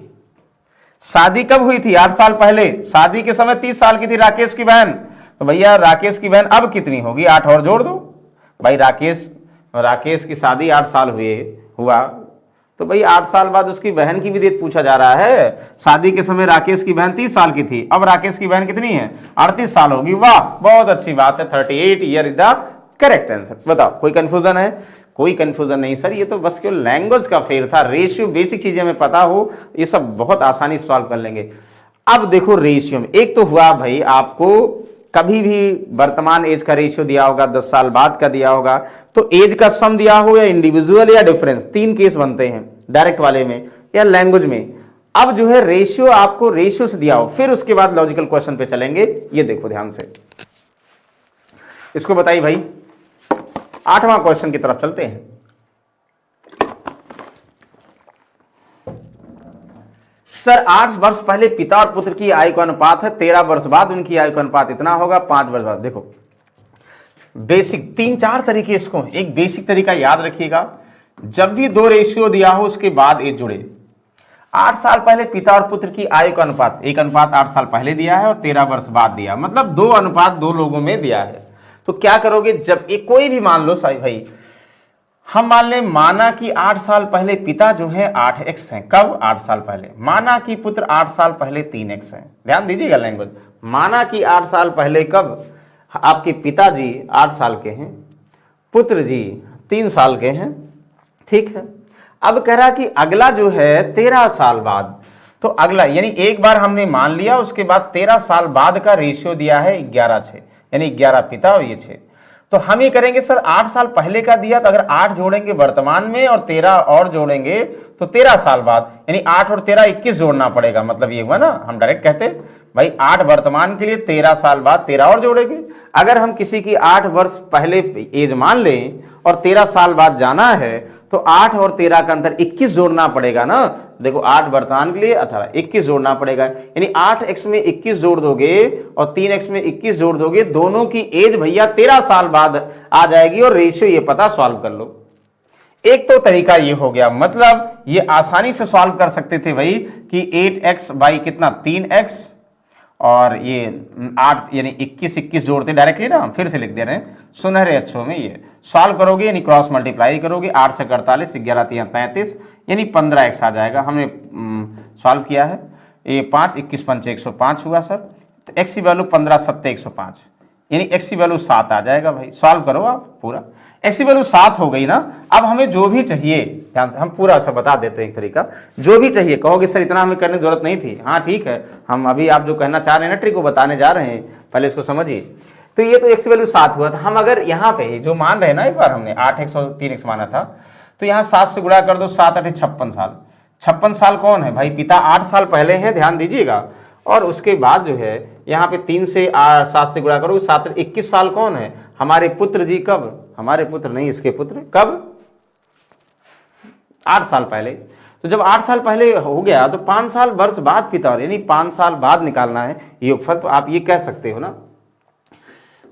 शादी कब हुई थी? 8 साल पहले। शादी के समय 30 साल की थी राकेश की बहन, तो भैया राकेश की बहन अब कितनी होगी? 8 और जोड़ दो भाई। राकेश की शादी 8 साल हुआ, तो भाई 8 साल बाद उसकी बहन की भी डेट पूछा जा रहा है। शादी के समय राकेश की बहन 30 साल की थी, अब राकेश की बहन कितनी है? 38 साल होगी। वाह, बहुत अच्छी बात है। 38 year is the correct answer. बताओ, कोई कंफ्यूजन है? कोई कंफ्यूजन नहीं सर, ये तो बस केवल लैंग्वेज का फेर था। रेशियो बेसिक चीजें हमें पता हो, ये सब बहुत आसानी से सॉल्व कर लेंगे। अब देखो रेशियो में एक तो हुआ भाई, आपको कभी भी वर्तमान एज का रेशियो दिया होगा, 10 साल बाद का दिया होगा, तो एज का सम दिया हो या इंडिविजुअल या डिफरेंस, 3 केस बनते हैं डायरेक्ट वाले में या लैंग्वेज में। अब जो है रेशियो आपको रेशियो से दिया हो, फिर उसके बाद लॉजिकल क्वेश्चन पे चलेंगे। ये देखो ध्यान से, इसको बताइए भाई। 8वां क्वेश्चन की तरफ चलते हैं। सर 8 वर्ष पहले पिता और पुत्र की आयु का अनुपात है, 13 वर्ष बाद उनकी आयु का अनुपात इतना होगा, 5 वर्ष बाद। देखो बेसिक 3-4 तरीके इसको, एक बेसिक तरीका याद रखिएगा, जब भी 2 रेशियो दिया हो उसके बाद एज जुड़े। 8 साल पहले पिता और पुत्र की आयु का अनुपात, एक अनुपात 8 साल पहले दिया है और 13 वर्ष बाद दिया, मतलब 2 अनुपात 2 लोगों में दिया है। तो क्या करोगे? जब एक कोई भी मान लो साई भाई, हम मान ले माना कि 8 साल पहले पिता जो है 8x है। कब? 8 साल पहले। माना कि पुत्र 8 साल पहले 3x है। ध्यान दीजिएगा लैंग्वेज। माना कि 8 साल पहले कब आपके पिताजी 8 साल के हैं, पुत्र जी 3 साल के हैं, ठीक है। अब कह रहा कि अगला जो है 13 साल बाद, तो अगला यानी एक बार हमने मान लिया, उसके बाद 13 साल बाद का रेशियो दिया है 11:6, यानी 11 पिता और ये 6। तो हम ये करेंगे सर 8 साल पहले का दिया, तो अगर 8 जोड़ेंगे वर्तमान में और 13 और जोड़ेंगे तो 13 साल बाद, यानी 8 और 13 21 जोड़ना पड़ेगा। मतलब ये हुआ ना, हम डायरेक्ट कहते भाई 8 वर्तमान के लिए, 13 साल बाद 13 और जोड़ेंगे। अगर हम किसी की 8 वर्ष पहले एज मान लें और 13 साल बाद जाना है, तो 8 और 13 का अंतर 21 जोड़ना पड़ेगा ना। देखो 8 वर्तमान के लिए 18, 21 जोड़ना पड़ेगा, यानी 8x में 21 जोड़ दोगे और 3x में 21 जोड़ दोगे, दोनों की एज भैया 13 साल बाद आ जाएगी और रेशियो ये पता, सॉल्व कर लो। एक तो तरीका ये हो गया, मतलब ये आसानी से सॉल्व कर सकते थे भाई कि 8x बाई कितना 3x और ये 8 यानी 21 जोड़ते डायरेक्टली ना, हम फिर से लिख दे रहे हैं सुनहरे अक्षरों में। ये सॉल्व करोगे यानी क्रॉस मल्टीप्लाई करोगे, 8 से 48, 11 3 33, यानी 15x आ जाएगा। हमने सॉल्व किया है, ये 5 21 पंचे 105 हुआ सर, तो x की वैल्यू 15 7 105, यानी x की वैल्यू 7 आ जाएगा। भाई सॉल्व करो आप पूरा, x की वैल्यू 7 हो गई ना। अब हमें जो भी चाहिए, ध्यान से हम पूरा अच्छा बता देते हैं एक तरीका, जो भी चाहिए। कहोगे सर इतना हमें करने की जरूरत नहीं थी, हाँ ठीक है, हम अभी आप जो कहना चाह रहे हैं ना ट्रिक को बताने जा रहे हैं, पहले इसको समझिए। तो ये तो x की वैल्यू 7 हुआ था। हम अगर यहाँ पे जो मान रहे हैं ना, एक बार हमने 8x और 3x माना था, तो यहाँ 7 से गुणा कर दो, 7 8 56 साल। 56 साल कौन है भाई? पिता 8 साल पहले हैं, ध्यान दीजिएगा। और उसके बाद जो है यहाँ पे 3 से 7 से गुणा करोगे, 7 21 साल कौन है? हमारे पुत्र जी। कब? हमारे पुत्र नहीं, इसके पुत्र। कब? 8 साल पहले। तो जब 8 साल पहले हो गया तो 5 साल वर्ष बाद पिता, यानी 5 साल बाद निकालना है योगफल। तो आप ये कह सकते हो ना,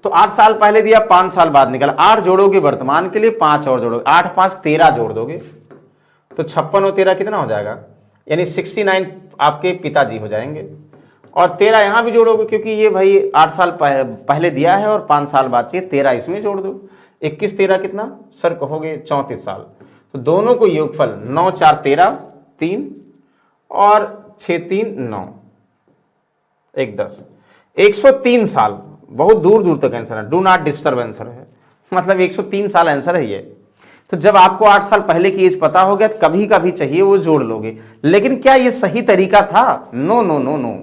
तो 8 साल पहले दिया, 5 साल बाद निकाला, 8 जोड़ोगे वर्तमान के लिए, 5 और जोड़ोगे, 8 5 13 जोड़ दोगे, तो 56 और 13 कितना हो जाएगा? यानी 69 आपके पिताजी हो जाएंगे। और 13 यहां भी जोड़ोगे क्योंकि ये भाई 8 साल पहले दिया है और 5 साल बाद चाहिए, 13 इसमें जोड़ दो। 21 13 कितना सर कहोगे 34 साल। तो दोनों को योगफल 9 4 13 3 और 6 3 9 1 10 103 साल। बहुत दूर दूर तक आंसर है, डू नॉट डिस्टर्ब आंसर है, मतलब 103 साल आंसर है ये। तो जब आपको 8 साल पहले की एज पता हो गया तो कभी कभी चाहिए वो जोड़ लोगे, लेकिन क्या ये सही तरीका था? नो नो नो नो,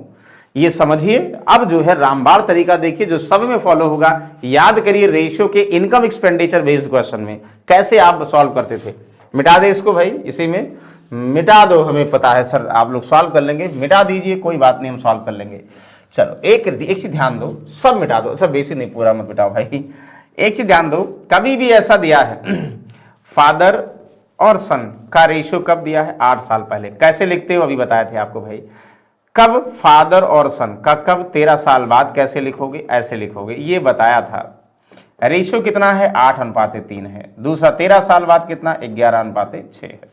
ये समझिए। अब जो है रामबाण तरीका देखिए जो सब में फॉलो होगा। याद करिए रेशियो के इनकम एक्सपेंडिचर बेस्ड क्वेश्चन में कैसे आप सॉल्व करते थे। मिटा दे इसको भाई, इसी में मिटा दो, हमें पता है सर आप लोग सॉल्व कर लेंगे, मिटा दीजिए कोई बात नहीं, हम सॉल्व कर लेंगे। चलो एक चीज ध्यान दो, सब मिटा दो, सब बेसिक नहीं पूरा मत मिटाओ भाई। एक चीज ध्यान दो, कभी भी ऐसा दिया है फादर और सन का रेशियो कब दिया है? 8 साल पहले। कैसे लिखते हो अभी बताए थे आपको भाई। कब फादर और सन का कब 13 साल बाद कैसे लिखोगे? ऐसे लिखोगे, ये बताया था। रेशियो कितना है? 8:3 है। दूसरा 13 साल बाद कितना? 11:6 है।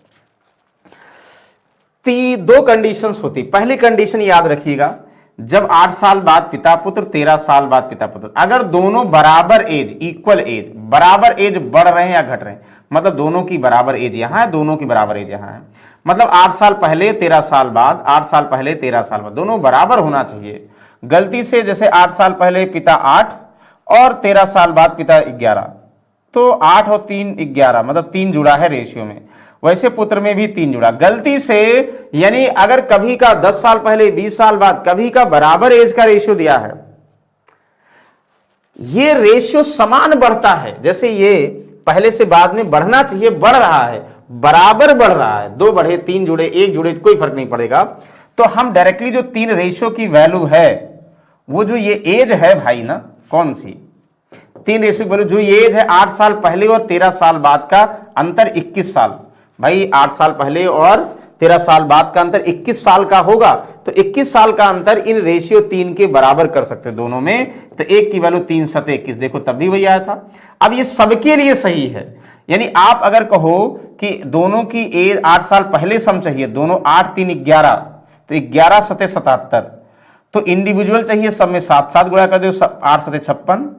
दो कंडीशंस होती। पहली कंडीशन याद रखिएगा, जब 8 साल बाद पिता पुत्र, 13 साल बाद पिता पुत्र, अगर दोनों बराबर एज, इक्वल एज, बराबर एज बढ़ रहे हैं या घट रहे हैं, मतलब दोनों की बराबर एज यहां है, दोनों की बराबर एज यहां है, मतलब 8 साल पहले 13 साल बाद, 8 साल पहले 13 साल बाद, दोनों बराबर होना चाहिए। गलती से जैसे 8 साल पहले पिता 8 और 13 साल बाद पिता 11, तो 8 और 3 11, मतलब 3 जुड़ा है रेशियो में। वैसे पुत्र में भी 3 जुड़ा, गलती से, यानी अगर कभी का 10 साल पहले 20 साल बाद, कभी का बराबर एज का रेशियो दिया है, ये रेशियो समान बढ़ता है। जैसे ये पहले से बाद में बढ़ना चाहिए, बढ़ रहा है, बराबर बढ़ रहा है, 2 बढ़े 3 जुड़े 1 जुड़े कोई फर्क नहीं पड़ेगा। तो हम डायरेक्टली जो 3 रेशियो की वैल्यू है, वो जो ये एज है भाई ना, कौन सी 3 रेशियो की वैल्यू, जो ये एज है 8 साल पहले और 13 साल बाद का अंतर 21 साल। भाई 8 साल पहले और 13 साल बाद का अंतर 21 साल का होगा, तो 21 साल का अंतर इन रेशियो 3 के बराबर कर सकते दोनों में। तो एक की वैल्यू 3 7 21, देखो तब भी वही आया था। अब ये सबके लिए सही है, यानी आप अगर कहो कि दोनों की एज 8 साल पहले सम चाहिए, दोनों 8 3 11, तो 11 7 77, तो इंडिविजुअल चाहिए, सब में 7 7 गुणा कर दो, 8 7 56,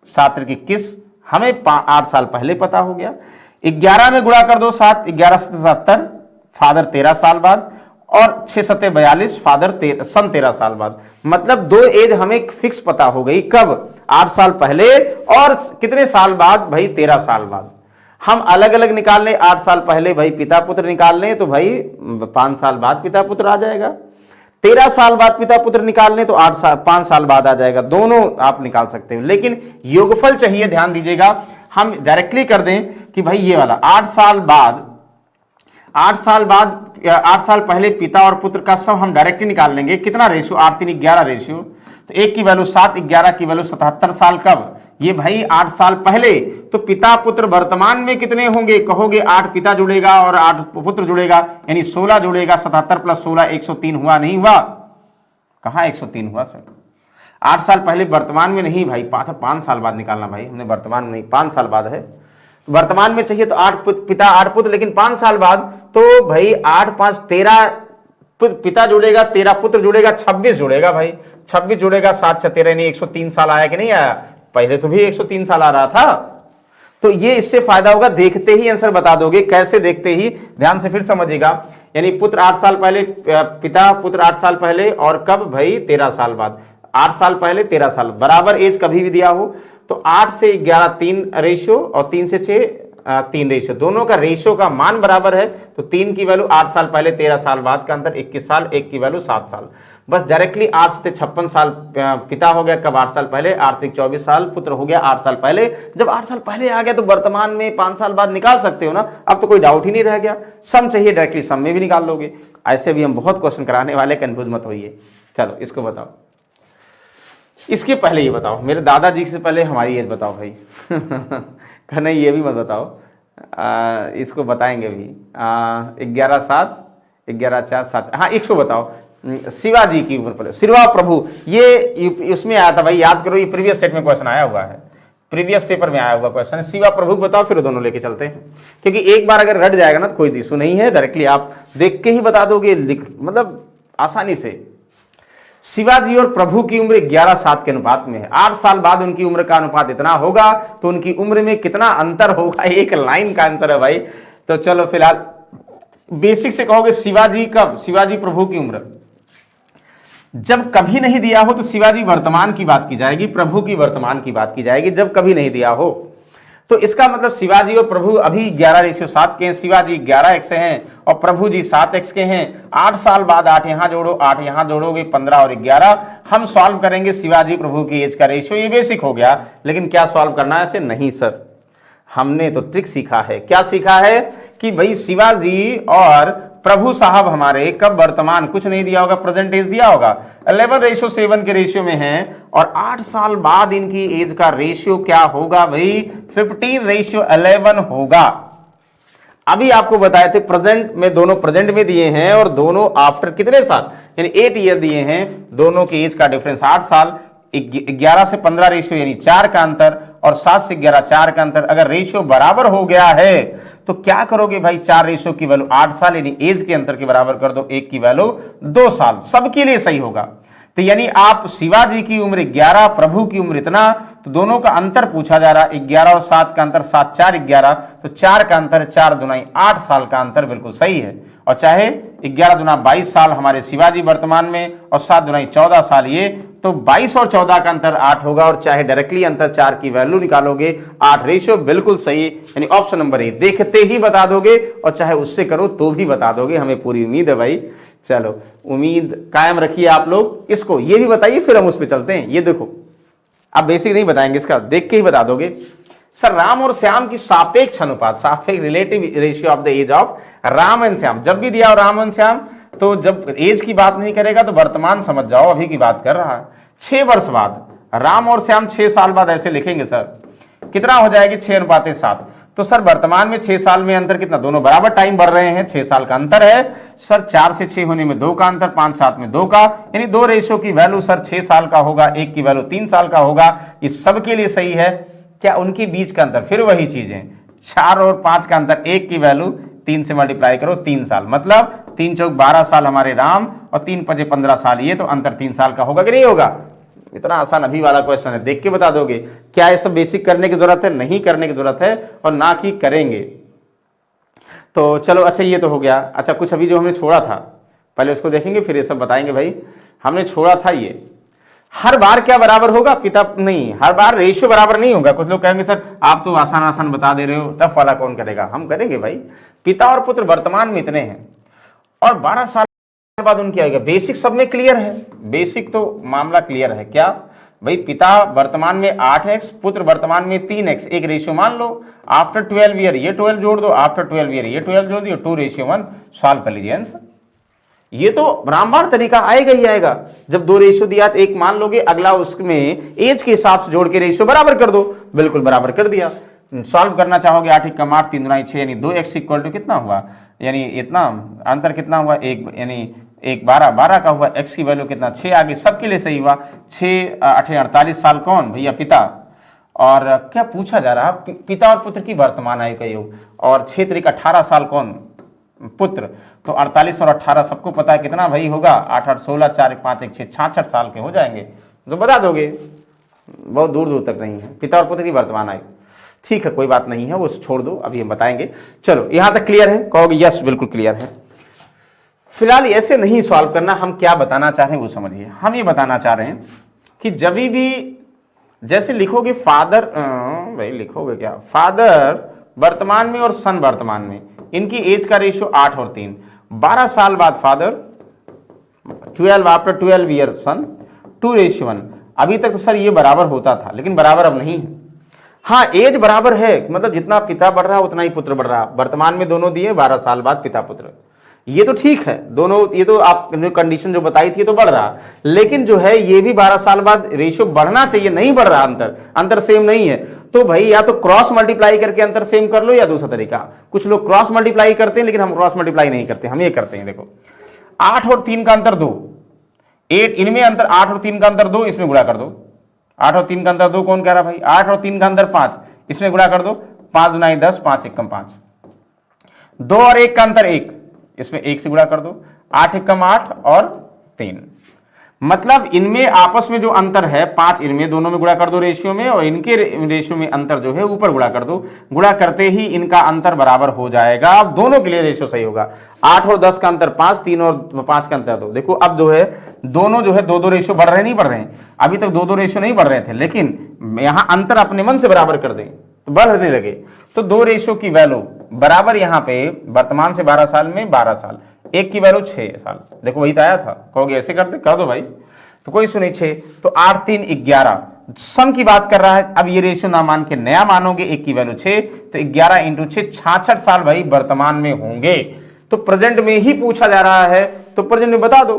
7 21, हमें 8 साल पहले पता हो गया। 11 में गुणा कर दो 7, 11 7 77, फादर 13 साल बाद, और 6 7 42, फादर सन 13 साल बाद। मतलब 2 एज हमें फिक्स पता हो गई, कब? 8 साल पहले और कितने साल बाद? भाई 13 साल बाद। हम अलग अलग निकाल लें, 8 साल पहले भाई पिता पुत्र निकाल लें तो भाई 5 साल बाद पिता पुत्र आ जाएगा। 13 साल बाद पिता पुत्र निकाल लें तो 5 साल बाद आ जाएगा। दोनों आप निकाल सकते हो, लेकिन योगफल चाहिए, ध्यान दीजिएगा। हम डायरेक्टली कर दें कि भाई ये वाला 8 साल बाद, 8 साल पहले पिता और पुत्र का सब हम डायरेक्टली निकाल लेंगे। कितना रेशियो? 8 3 11 रेशियो, तो एक की वैल्यू 7, 11 की वैल्यू 77 साल। कब? ये भाई 8 साल पहले। तो पिता पुत्र वर्तमान में कितने होंगे? कहोगे 8 पिता जुड़ेगा और 8 पुत्र जुड़ेगा, यानी 16 जुड़ेगा। 77 + 16 103 हुआ, नहीं हुआ? कहां 103 हुआ सर? 8 साल पहले वर्तमान में नहीं भाई, 5 साल बाद निकालना भाई, हमने वर्तमान में नहीं, 5 साल बाद है। वर्तमान में चाहिए तो 8 पिता 8 पुत्र, लेकिन 5 साल बाद, तो भाई 8 5 13 पिता जुड़ेगा, 13 पुत्र जुड़ेगा, 26 जुड़ेगा भाई, 26 जुड़ेगा, 7 6 13, यानी 103 साल आया कि नहीं आया? पहले तो भी 103 साल आ रहा था। तो ये इससे फायदा होगा, देखते ही आंसर बता दोगे। कैसे देखते ही? ध्यान से फिर समझिएगा। यानी पुत्र 8 साल पहले, पिता पुत्र 8 साल पहले, और कब भाई? 13 साल बाद। 8 साल पहले 13 साल, बराबर एज कभी भी दिया हो तो 8 से 11 3 रेशियो, और 3 से 6 3 रेशियो, दोनों का रेशियो का मान बराबर है। तो 3 की वैल्यू 8 साल पहले 13 साल बाद का अंतर 21 साल, 1 की वैल्यू 7 साल। बस डायरेक्टली 8 से 56 साल पिता हो गया, कब? 8 साल पहले। 8 से 24 साल पुत्र हो गया 8 साल पहले। जब 8 साल पहले आ गया तो वर्तमान में 5 साल बाद निकाल सकते हो ना, अब तो कोई डाउट ही नहीं रह गया। सम चाहिए, डायरेक्टली सम में भी निकाल लोगे। ऐसे भी हम बहुत क्वेश्चन कराने वाले, कंफ्यूज मत होइए। चलो इसको बताओ, इसके पहले ये बताओ, मेरे दादाजी से पहले हमारी एज बताओ भाई। नहीं ये भी मत बताओ, इसको बताएंगे भी। 11 7 11 4 7, हाँ इसको बताओ। शिवाजी की ऊपर, शिवा प्रभु, ये उसमें आया था भाई, याद करो, ये प्रीवियस सेट में क्वेश्चन आया हुआ है, प्रीवियस पेपर में आया हुआ क्वेश्चन है। शिवा प्रभु बताओ, फिर दोनों लेके चलते हैं, क्योंकि एक बार अगर रट जाएगा ना तो कोई इशू नहीं है, डायरेक्टली आप देख के ही बता दोगे, मतलब आसानी से। शिवाजी और प्रभु की उम्र 11:7 के अनुपात में है। 8 साल बाद उनकी उम्र का अनुपात इतना होगा तो उनकी उम्र में कितना अंतर होगा, एक लाइन का आंसर है भाई। तो चलो फिलहाल बेसिक से कहोगे शिवाजी कब, शिवाजी प्रभु की उम्र जब कभी नहीं दिया हो तो शिवाजी वर्तमान की बात की जाएगी, प्रभु की वर्तमान की बात की जाएगी जब कभी नहीं दिया हो। तो इसका मतलब शिवाजी और प्रभु अभी 11:7 के हैं, शिवाजी 11x हैं और प्रभु जी 7x के हैं। 8 साल बाद 8 यहां जोड़ो, 8 यहां जोड़ोगे, 15 और 11। हम सॉल्व करेंगे शिवाजी प्रभु की एज का रेशियो, ये बेसिक हो गया। लेकिन क्या सॉल्व करना है ऐसे? नहीं सर, हमने तो ट्रिक सीखा है। क्या सीखा है कि भाई शिवाजी और प्रभु साहब हमारे कब वर्तमान, कुछ नहीं दिया होगा, प्रेजेंट एज दिया होगा, 11:7 के रेशियो में हैं और 8 साल बाद इनकी एज का रेशियो क्या होगा भाई? 15:11 होगा। अभी आपको बताए थे प्रेजेंट में, दोनों प्रेजेंट में दिए हैं और दोनों आफ्टर कितने साल, यानी 8 ईयर दिए हैं। दोनों की एज का डिफरेंस 8 साल। 11 से 15 रेशियो यानी 4 का अंतर और 7 से 11 4 का अंतर। अगर रेशियो बराबर हो गया है तो क्या करोगे भाई? 4 रेशियो की वैल्यू 8 साल यानी एज के अंतर के बराबर कर दो, 1 की वैल्यू 2 साल। सबके लिए सही होगा। तो यानी आप शिवाजी की उम्र 11, प्रभु की उम्र इतना, तो दोनों का अंतर पूछा जा रहा है। 11 और 7 का अंतर 7 4 11, तो 4 का अंतर 4 दुनाई 8 साल का अंतर बिल्कुल सही है। और चाहे 11 दुना 22 साल हमारे शिवाजी वर्तमान में और 7 दुनाई 14 साल ये, तो 22 और 14 का अंतर 8 होगा। और चाहे डायरेक्टली अंतर 4 की वैल्यू निकालोगे 8 रेशियो बिल्कुल सही, यानी ऑप्शन नंबर ए। देखते ही बता दोगे और चाहे उससे करो तो भी बता दोगे, हमें पूरी उम्मीद है भाई। चलो उम्मीद कायम रखिए आप लोग। इसको ये भी बताइए फिर हम उस पर चलते हैं। ये देखो, आप बेसिक नहीं बताएंगे, इसका देख के ही बता दोगे। सर राम और श्याम की सापेक्ष अनुपात, सापेक्ष relative ratio of the age of Ram and Shyam. जब भी दिया हो राम एंड श्याम तो जब एज की बात नहीं करेगा तो वर्तमान समझ जाओ, अभी की बात कर रहा है। 6 वर्ष बाद राम और श्याम 6 साल बाद ऐसे लिखेंगे सर, कितना हो जाएगी? 6:7। तो सर वर्तमान में 6 साल में अंतर कितना? दोनों बराबर टाइम बढ़ रहे हैं, 6 साल का अंतर है सर। 4 से 6 होने में 2 का अंतर, 5 7 में 2 का, यानी 2 रेशियो की वैल्यू सर 6 साल का होगा, 1 की वैल्यू 3 साल का होगा। ये सबके लिए सही है। क्या उनके बीच का अंतर? फिर वही चीजें, 4 और 5 का अंतर, 1 की वैल्यू 3 से मल्टीप्लाई करो, 3 साल। मतलब 3 चौक 12 साल हमारे राम और 3 5 15 साल ये, तो अंतर 3 साल का होगा कि नहीं होगा? इतना आसान अभी वाला क्वेश्चन है, देख के बता दोगे। क्या ये सब बेसिक करने की जरूरत है? नहीं करने की जरूरत है, और ना कि करेंगे। तो चलो अच्छा ये तो हो गया। अच्छा कुछ अभी जो हमने छोड़ा था पहले उसको देखेंगे, फिर ये सब बताएंगे भाई। हमने छोड़ा था ये, हर बार क्या बराबर होगा? पिता नहीं, हर बार रेशियो बराबर नहीं होगा। कुछ लोग कहेंगे सर आप तो आसान आसान बता दे रहे हो, टफ वाला कौन करेगा? हम करेंगे भाई। पिता और पुत्र वर्तमान में इतने हैं और 12 साल बाद उनकी आएगा। बेसिक सब में क्लियर है, बेसिक तो मामला क्लियर है। क्या भाई? पिता वर्तमान में 8x, पुत्र वर्तमान में 3x, एक रेशियो मान लो। आफ्टर 12 ईयर ये 12 जोड़ दो, आफ्टर 12 ईयर ये 12 जोड़ दियो, 2:1 सॉल्व कर लीजिए आंसर। ये तो रामबाण तरीका आएगा ही आएगा। जब 2 रेशियो दिया तो एक मान लोगे, अगला उसमें एज के हिसाब से जोड़ के रेशियो बराबर कर दो, बिल्कुल बराबर कर दिया। सॉल्व करना चाहोगे 8 × 8 3 × 6 यानी 2x इक्वल टू कितना हुआ? यानी इतना अंतर कितना हुआ? 1 यानी 1 12 12 का हुआ। x की वैल्यू कितना? 6 आगे सबके लिए सही हुआ। 6 8 48 साल कौन भैया? पिता। और क्या पूछा जा रहा? पिता और पुत्र की वर्तमान आयु का योग। और 6 3 18 साल कौन? पुत्र। तो 48 और 18 सबको पता है कितना भाई होगा? 8 8 16 4 1 5 1 6 66 साल के हो जाएंगे। तो बता दोगे, बहुत दूर दूर तक नहीं है। पिता और पुत्र की वर्तमान आयु, ठीक है कोई बात नहीं है, वो छोड़ दो, अभी हम बताएंगे। चलो यहां तक क्लियर है? कहोगे यस बिल्कुल क्लियर है। फिलहाल ऐसे नहीं सॉल्व करना, हम क्या बताना चाह रहे हैं वो समझिए। हम ये बताना चाह रहे हैं कि जब भी जैसे लिखोगे फादर, भाई लिखोगे क्या? फादर वर्तमान में और सन वर्तमान में, इनकी एज का रेशियो 8 और 3। 12 साल बाद फादर, 12 आफ्टर 12 ईयर सन, 2:1। अभी तक तो सर ये बराबर होता था, लेकिन बराबर अब नहीं है। हाँ एज बराबर है, मतलब जितना पिता बढ़ रहा उतना ही पुत्र बढ़ रहा। वर्तमान में दोनों दिए, 12 साल बाद पिता पुत्र, ये तो ठीक है दोनों। ये तो आप कंडीशन जो बताई थी तो बढ़ रहा, लेकिन जो है ये भी 12 साल बाद रेशियो बढ़ना चाहिए, नहीं बढ़ रहा। अंतर सेम नहीं है। तो भाई या तो क्रॉस मल्टीप्लाई करके अंतर सेम कर लो, या दूसरा तरीका। कुछ लोग क्रॉस मल्टीप्लाई करते हैं, लेकिन हम क्रॉस मल्टीप्लाई नहीं करते, हम ये करते हैं। देखो 8 और 3 का अंतर 2, 8 इनमें अंतर 8 और 3 का अंतर 2, इसमें गुणा कर दो। 8 और 3 का अंतर 2 कौन कह रहा भाई? 8 और 3 का अंतर 5, इसमें गुणा कर दो। 5 दुनाई 10, 5 1 5। 2 और 1 का अंतर 1, इसमें 1 से गुणा कर दो। 8 1 8 और 3। मतलब इनमें आपस में जो अंतर है 5, इनमें दोनों में गुणा कर दो रेशियो में, और इनके रेशियो में अंतर जो है ऊपर गुणा कर दो। गुणा करते ही इनका अंतर बराबर हो जाएगा। अब दोनों के लिए रेशियो सही होगा। 8 और 10 का अंतर 5, 3 और 5 का अंतर 2। देखो अब जो है दोनों जो है 2-2 रेशियो बढ़ रहे नहीं बढ़ रहे हैं, अभी तक 2-2 रेशियो नहीं बढ़ रहे थे, लेकिन यहां अंतर अपने मन से बराबर कर दें तो बढ़ने लगे। तो 2 रेशियो की वैल्यू बराबर, यहां पे वर्तमान से 12 साल में 12 साल, एक की वैल्यू 6 साल। देखो वही तो आया था, कहोगे ऐसे कर दो भाई, तो कोई सुनिए 6, तो 8 3 11 सम की बात कर रहा है। अब ये रेशियो ना मान के नया मानोगे, एक की वैल्यू 6, तो 11 इंटू 6 66 साल भाई वर्तमान में होंगे। तो प्रेजेंट में ही पूछा जा रहा है, तो प्रेजेंट में बता दो।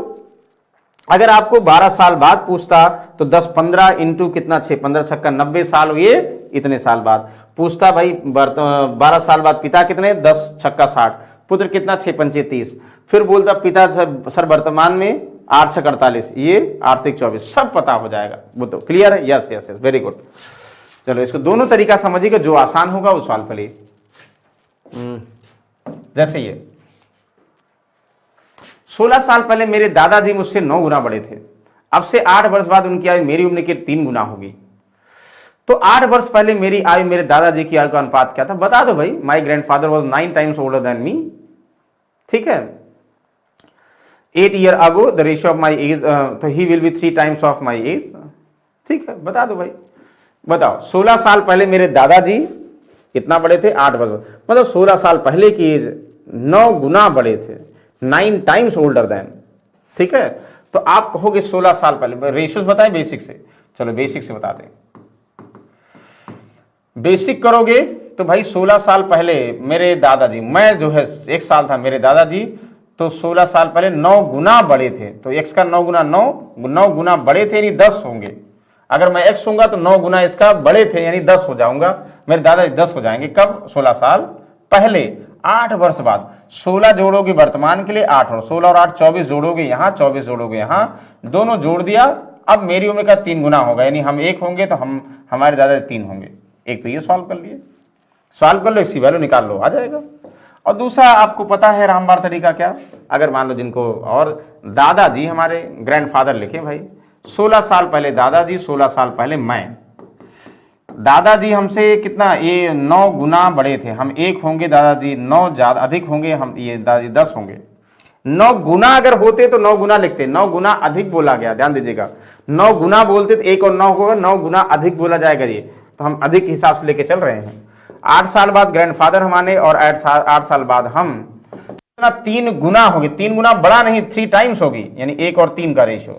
अगर आपको 12 साल बाद पूछता तो 10 15 इंटू कितना 6, 15 छक्का 90 साल हुए, इतने साल बाद पूछता भाई 12 साल बाद पिता कितने, 10 छक्का 60, पुत्र कितना 6 पंचे 30, फिर बोलता पिता सर वर्तमान में 8 छक्का 48, ये आर्थिक 24, सब पता हो जाएगा। वो तो क्लियर है? Yes yes yes, very good. चलो इसको दोनों तरीका समझिएगा, जो आसान होगा वो सॉल्व करिए। जैसे ये 16 साल पहले मेरे दादाजी मुझसे 9 गुना बड़े थे, अब से 8 वर्ष बाद उनकी आयु मेरी उम्र के 3 गुना होगी। तो 8 वर्ष पहले मेरी आयु मेरे दादाजी की आयु का अनुपात क्या था, बता दो भाई। My grandfather was 9 times older than me, ठीक है। 8 year ago the ratio of my age, तो he will be 3 times of my age, ठीक है। बता दो भाई, बताओ 16 साल पहले मेरे दादाजी कितना बड़े थे, 8 वर्ष, मतलब 16 साल पहले की एज 9 गुना बड़े थे, 9 टाइम्स ओल्डर देन, ठीक है। तो आप कहोगे 16 साल पहले, रेशियोज बताएं बेसिक से। चलो बेसिक से बता दें, बेसिक करोगे तो भाई 16 साल पहले मेरे दादाजी, मैं जो है 1 साल था मेरे दादाजी, तो 16 साल पहले 9 गुना बड़े थे, तो x का 9 गुना 9 गुना बड़े थे यानी 10 होंगे। अगर मैं x होऊंगा तो 9 गुना इसका बड़े थे यानी 10 हो जाऊंगा, मेरे दादाजी 10 हो जाएंगे। कब? 16 साल पहले। 8 वर्ष बाद 16 जोड़ोगे वर्तमान के लिए 8, और 16 और 8 24 जोड़ोगे यहाँ, 24 जोड़ोगे यहाँ, दोनों जोड़ दिया। अब मेरी उम्र का 3 गुना होगा, यानी हम 1 होंगे तो हमारे दादाजी 3 होंगे। एक तो ये सॉल्व कर लिए, सॉल्व कर लो, इसकी वैल्यू निकाल लो, आ जाएगा। और दूसरा आपको पता है रामबाण तरीका क्या, अगर मान लो जिनको, और दादाजी हमारे ग्रैंडफादर लिखे भाई, 16 साल पहले दादाजी, 16 साल पहले मैं। दादाजी हमसे कितना, ये 9 गुना बड़े थे, हम 1 होंगे, दादाजी 9 ज्यादा अधिक होंगे, हम ये दादाजी 10 होंगे। 9 गुना अगर होते तो 9 गुना लिखते, 9 गुना अधिक बोला गया, ध्यान दीजिएगा। 9 गुना बोलते तो 1 और 9 होगा, 9 गुना अधिक बोला जाएगा, ये तो हम अधिक हिसाब से लेके चल रहे हैं। 8 साल बाद ग्रैंडफादर हमारे, और 8 साल बाद हम, 3 गुना होगी, 3 गुना बड़ा नहीं, 3 टाइम्स होगी, यानी 1 और 3 का रेशियो।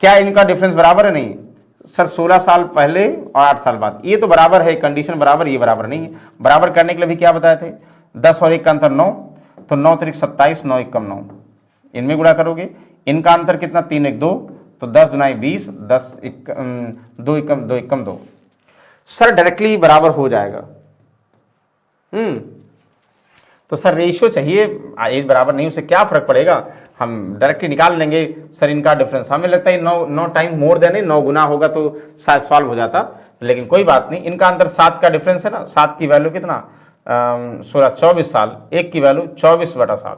क्या इनका डिफरेंस बराबर है? नहीं सर, 16 साल पहले और 8 साल बाद, ये तो बराबर है, कंडीशन बराबर, ये बराबर नहीं है। बराबर करने के लिए भी क्या बताए थे, 10 और 1 का अंतर 9, तो 9 3 27, 9 1 कम 9, इनमें गुणा करोगे। इनका अंतर कितना, 3 1 2, तो 10 दुनाई 20, 10 2 1 कम 2, सर डायरेक्टली बराबर हो जाएगा। तो सर रेशियो चाहिए, एज बराबर नहीं, उससे क्या फर्क पड़ेगा, हम डायरेक्टली निकाल लेंगे सर इनका डिफरेंस। हमें लगता है 9 टाइम मोर देन 9 गुना होगा तो शायद सॉल्व हो जाता, लेकिन कोई बात नहीं। इनका अंतर 7 का डिफरेंस है ना, 7 की वैल्यू कितना, 16 24 साल, 1 की वैल्यू 24/7,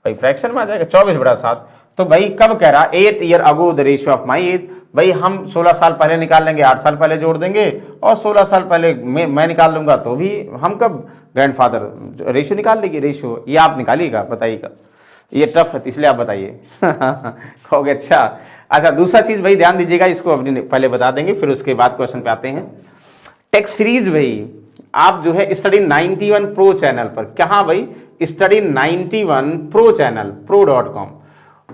भाई फ्रैक्शन में आ जाएगा 24/7। तो भाई कब कह रहा, 8 year ago the ratio of my as, भाई हम 16 साल पहले निकाल लेंगे, 8 साल पहले जोड़ देंगे, और 16 साल पहले मैं निकाल लूंगा, तो भी हम कब ग्रैंडफादर रेशियो निकाल लेंगे। रेशियो ये आप निकालिएगा, बताइएगा, ये टफ है इसलिए आप बताइए। कहोगे अच्छा। दूसरा चीज भाई ध्यान दीजिएगा, इसको अपनी पहले बता देंगे, फिर उसके बाद क्वेश्चन पे आते हैं। टेक्स्ट सीरीज भाई आप जो है स्टडी 91 प्रो चैनल पर, कहाँ भाई, स्टडी 91 प्रो चैनल,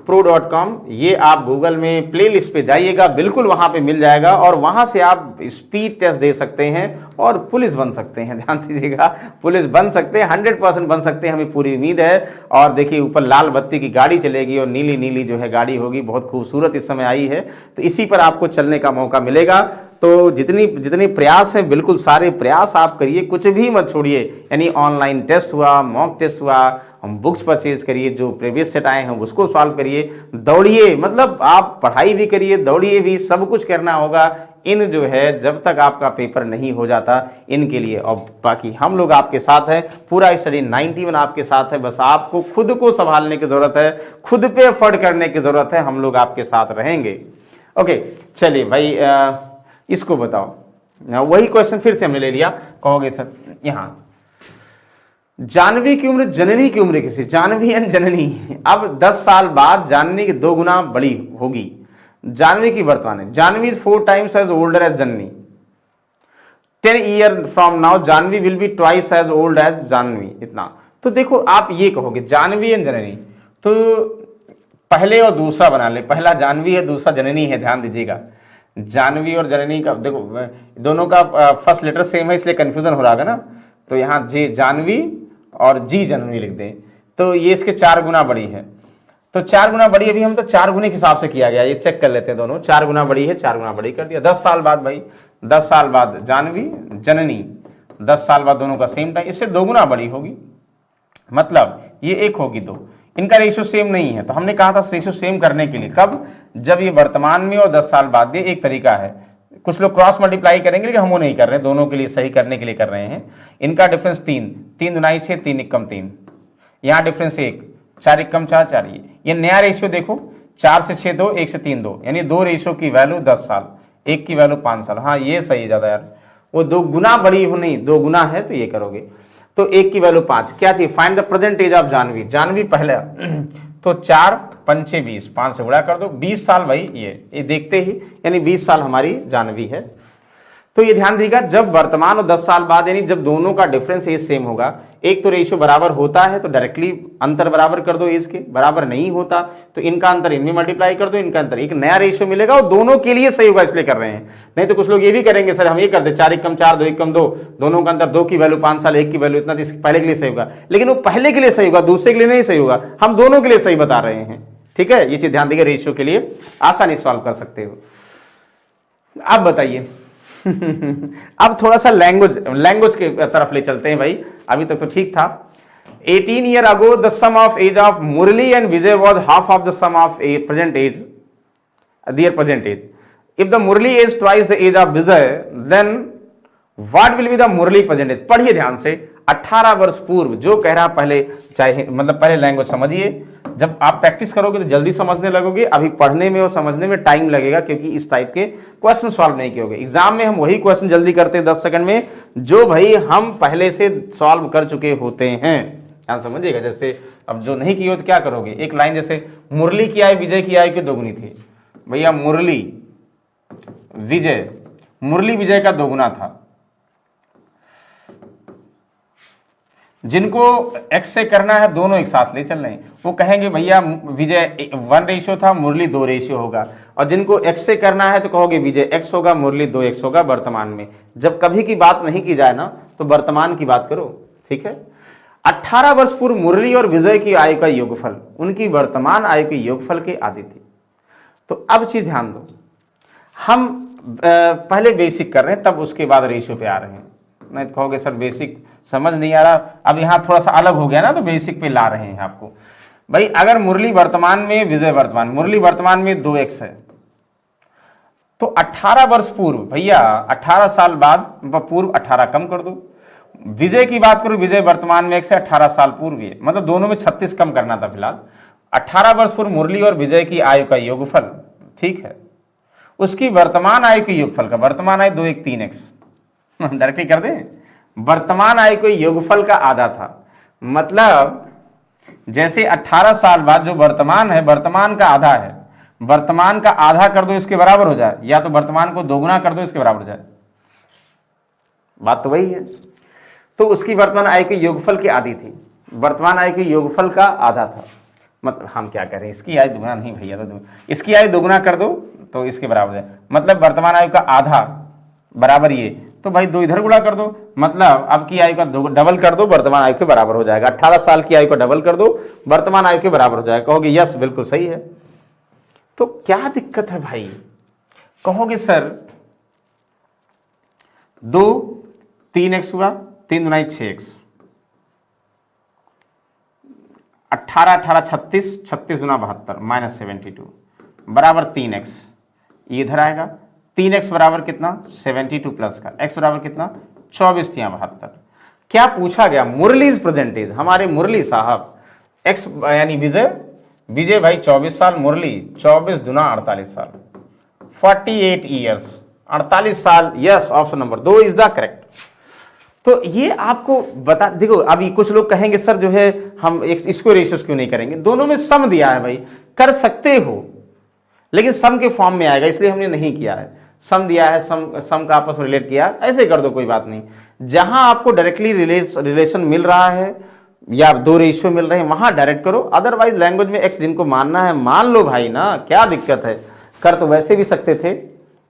pro.com, ये आप गूगल में प्लेलिस्ट पे जाइएगा, बिल्कुल वहां पे मिल जाएगा, और वहां से आप स्पीड टेस्ट दे सकते हैं और पुलिस बन सकते हैं। ध्यान दीजिएगा, पुलिस बन सकते हैं, 100% बन सकते हैं, हमें पूरी उम्मीद है। और देखिए ऊपर लाल बत्ती की गाड़ी चलेगी और नीली नीली जो है गाड़ी होगी, बहुत खूबसूरत इस समय आई है, तो इसी पर आपको चलने का मौका मिलेगा। तो जितने प्रयास हैं, बिल्कुल सारे प्रयास आप करिए, कुछ भी मत छोड़िए, यानी ऑनलाइन टेस्ट हुआ, मॉक टेस्ट हुआ, हम बुक्स परचेज करिए, जो प्रीवियस सेट आए हैं उसको सॉल्व करिए, दौड़िए, मतलब आप पढ़ाई भी करिए, दौड़िए भी, सब कुछ करना होगा। इन जो है जब तक आपका पेपर नहीं हो जाता इनके लिए, और बाकी हम लोग आपके साथ हैं, पूरा स्टडी 91 आपके साथ है। बस आपको खुद को संभालने की जरूरत है, खुद पे एफर्ट करने की जरूरत है, हम लोग आपके साथ रहेंगे। ओके चलिए भाई, इसको बताओ, वही क्वेश्चन फिर से हमने ले लिया। कहोगे सर यहां जानवी की उम्र जननी की उम्र किसी, जानवी एंड जननी, अब 10 साल बाद जानवी की 2 गुना बड़ी होगी। जानवी की वर्तमान है, Janvi is 4 times as older as Janani. 10 year from now Janvi will be twice as old as Janvi. इतना तो देखो, आप ये कहोगे जानवी एंड जननी, तो पहले और दूसरा बना ले, पहला जानवी है दूसरा जननी है। ध्यान दीजिएगा, जानवी और जननी का देखो दोनों का फर्स्ट लेटर सेम है, इसलिए कंफ्यूजन हो रहा है ना। तो यहां जे जानवी और जी जननी लिख दें, तो ये इसके 4 गुना बड़ी है। तो 4 गुना बड़ी, अभी हम तो 4 गुने के हिसाब से किया गया, ये चेक कर लेते हैं दोनों। 4 गुना बड़ी है, 4 गुना बड़ी कर दिया। 10 साल बाद भाई, 10 साल बाद जानवी जननी, 10 साल बाद दोनों का सेम टाइम, इससे 2 गुना बड़ी होगी, मतलब ये 1 होगी 2। इनका रेशियो सेम नहीं है, तो हमने कहा था रेशियो सेम करने के लिए कब, जब ये वर्तमान में और 10 साल बाद। ये एक तरीका है, कुछ लोग क्रॉस मल्टीप्लाई करेंगे, लेकिन हम वो नहीं कर रहे हैं, दोनों के लिए सही करने के लिए कर रहे हैं। इनका डिफरेंस 3, 3 दुनाई 6, 3 एकम 3, यहाँ डिफरेंस 1, 4 एकम 4, 4। ये नया रेशियो देखो, 4 से 6 2, 1 से 3 2, यानी 2 रेशियो की वैल्यू 10 साल, 1 की वैल्यू 5 साल। हाँ ये सही है ज्यादा यार, वो 2 गुना बड़ी हो नहीं, 2 गुना है तो ये करोगे। तो 1 की वैल्यू 5, क्या चाहिए, find the present age of Janvi. Janvi पहले तो 4 पंचे 20, 5 से गुणा कर दो, 20 साल भाई ये देखते ही, यानी 20 साल हमारी जानवी है। तो ये ध्यान दीजिएगा, जब वर्तमान और 10 साल बाद, यानी जब दोनों का डिफरेंस एज सेम होगा, एक तो रेशियो बराबर होता है तो डायरेक्टली अंतर बराबर कर दो एज के, बराबर नहीं होता तो इनका अंतर इनमें मल्टीप्लाई कर दो, इनका अंतर, एक नया रेशियो मिलेगा और दोनों के लिए सही होगा, इसलिए कर रहे हैं। नहीं तो कुछ लोग ये भी करेंगे, सर हम ये करते 4 एकम 4, 2 एकम 2, दोनों का अंतर 2 की वैल्यू 5 साल, 1 की वैल्यू इतना, पहले के लिए सही होगा। लेकिन वो पहले के लिए सही होगा, दूसरे के लिए नहीं सही होगा, हम दोनों के लिए सही बता रहे हैं। ठीक है, ये चीज ध्यान दीजिए, रेशियो के लिए आसानी सॉल्व कर सकते हो। अब बताइए अब थोड़ा सा लैंग्वेज के तरफ ले चलते हैं भाई, अभी तक तो ठीक था। 18 year ago the sum of age of Murali and Vijay was half of the sum of a present age, their present age. If the Murali is twice the age of Vijay, then what will be the Murali present age? पढ़िए ध्यान से, 18 वर्ष पूर्व जो कह रहा, पहले चाहे मतलब पहले लैंग्वेज समझिए, जब आप प्रैक्टिस करोगे तो जल्दी समझने लगोगे, अभी पढ़ने में और समझने में टाइम लगेगा, क्योंकि इस टाइप के क्वेश्चन सॉल्व नहीं किए होगे। एग्जाम में हम वही क्वेश्चन जल्दी करते हैं 10 सेकंड में, जो भाई हम पहले से सॉल्व कर चुके होते हैं। ध्यान समझिएगा, जैसे अब जो नहीं किए हो तो क्या करोगे, एक लाइन जैसे मुरली की आयु विजय की आयु की दोगुनी थी, भैया मुरली विजय, मुरली विजय का दोगुना था। जिनको एक्स से करना है दोनों एक साथ ले चल रहे हैं, वो कहेंगे भैया विजय 1 रेशियो था, मुरली 2 रेशियो होगा। और जिनको एक्स से करना है तो कहोगे विजय एक्स होगा, मुरली 2 एक्स होगा वर्तमान में। जब कभी की बात नहीं की जाए ना तो वर्तमान की बात करो। ठीक है, 18 वर्ष पूर्व मुरली और विजय की आयु का योगफल उनकी वर्तमान आयु के योगफल के आदि थी। तो अब चीज ध्यान दो, हम पहले बेसिक कर रहे हैं, तब उसके बाद रेशियो पे आ रहे हैं। नहीं तो कहोगे सर बेसिक समझ नहीं आ रहा, अब यहां थोड़ा सा अलग हो गया ना, तो बेसिक पे ला रहे हैं आपको। भाई अगर मुरली वर्तमान में, विजय वर्तमान, मुरली वर्तमान में 2x है, तो 18 वर्ष पूर्व, भैया 18 साल बाद पूर्व 18 कम कर दो। विजय की बात करूं, विजय वर्तमान में 1 से 18 साल पूर्व है, मतलब दोनों में 36 कम करना था फिलहाल। 18 वर्ष पूर्व मुरली और विजय की आयु का योगफल, ठीक है, उसकी वर्तमान आयु के योगफल का, वर्तमान आयु 2 1 3x डायरेक्टली कर दें, वर्तमान आयु के योगफल का आधा था। मतलब जैसे 18 साल बाद जो वर्तमान है, वर्तमान का आधा है, वर्तमान का आधा कर दो इसके बराबर हो जाए, या तो वर्तमान को दोगुना कर दो इसके बराबर हो जाए, बात तो वही है। तो उसकी वर्तमान आयु के योगफल की आधी थी, वर्तमान आयु के योगफल का आधा था। मतलब हम क्या करें, इसकी आयु दुगुना नहीं भैया, तो इसकी आयु दोगुना कर दो तो इसके बराबर हो जाए, मतलब वर्तमान आयु का आधा बराबर ये, तो भाई 2 इधर गुणा कर दो, मतलब अब की आयु का डबल कर दो, वर्तमान आयु के बराबर हो जाएगा। 18 साल की आयु का डबल कर दो, वर्तमान आयु के बराबर हो जाएगा। कहोगे यस बिल्कुल सही है। तो क्या दिक्कत है भाई, कहोगे सर 2 3x हुआ, 3 दुनाई 6x, 18 18 36, 36 गुना 72 -72 बराबर 3x, ये इधर आएगा, 3x बराबर कितना 72 प्लस का x बराबर कितना 24 थी 72। क्या पूछा गया, मुरलीज प्रेजेंटेज, हमारे मुरली साहब x यानी विजय भाई 24 साल, मुरली 24 दुना 48 साल, 48 ईयर्स, 48 साल। Yes, option number 2 is the correct. तो ये आपको बता, देखो अभी कुछ लोग कहेंगे सर जो है हम इसको रेशियोस क्यों नहीं करेंगे, दोनों में सम दिया है भाई, कर सकते हो लेकिन सम के फॉर्म में आएगा, इसलिए हमने नहीं किया है। सम दिया है, सम का आपस में रिलेट किया, ऐसे कर दो कोई बात नहीं। जहां आपको डायरेक्टली रिलेशन मिल रहा है या दो रेशियो मिल रहे हैं वहां डायरेक्ट करो, अदरवाइज लैंग्वेज में एक्स जिनको मानना है मान लो भाई ना, क्या दिक्कत है। कर तो वैसे भी सकते थे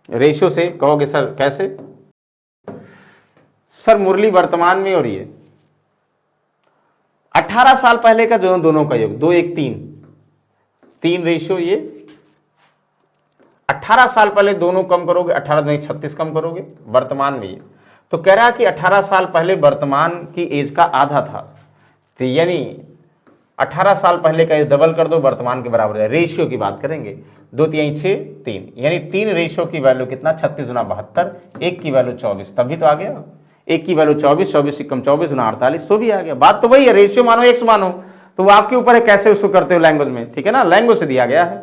रेशियो से, कहोगे सर कैसे। सर मुरली वर्तमान में और ये 18 साल पहले का दोनों का योग 2 1 3 3 रेशियो, ये 18 साल पहले दोनों कम करोगे, 18 2 36 कम करोगे वर्तमान में ये। तो कह रहा है कि 18 साल पहले वर्तमान की एज का आधा था, तो यानी 18 साल पहले का एज डबल कर दो, वर्तमान के बराबर है। रेशियो की बात करेंगे, 2 3 6 3, यानी 3 रेशियो की वैल्यू कितना 36 गुना 72, 1 की वैल्यू 24, तभी तो आ गया। 1 की वैल्यू 24, 24 कम 24 गुना 48, तो भी आ गया। बात तो वही है, रेशियो मानो एक्स मानो, तो वो आपके ऊपर है कैसे उसको करते हो लैंग्वेज में, ठीक है ना, लैंग्वेज से दिया गया है।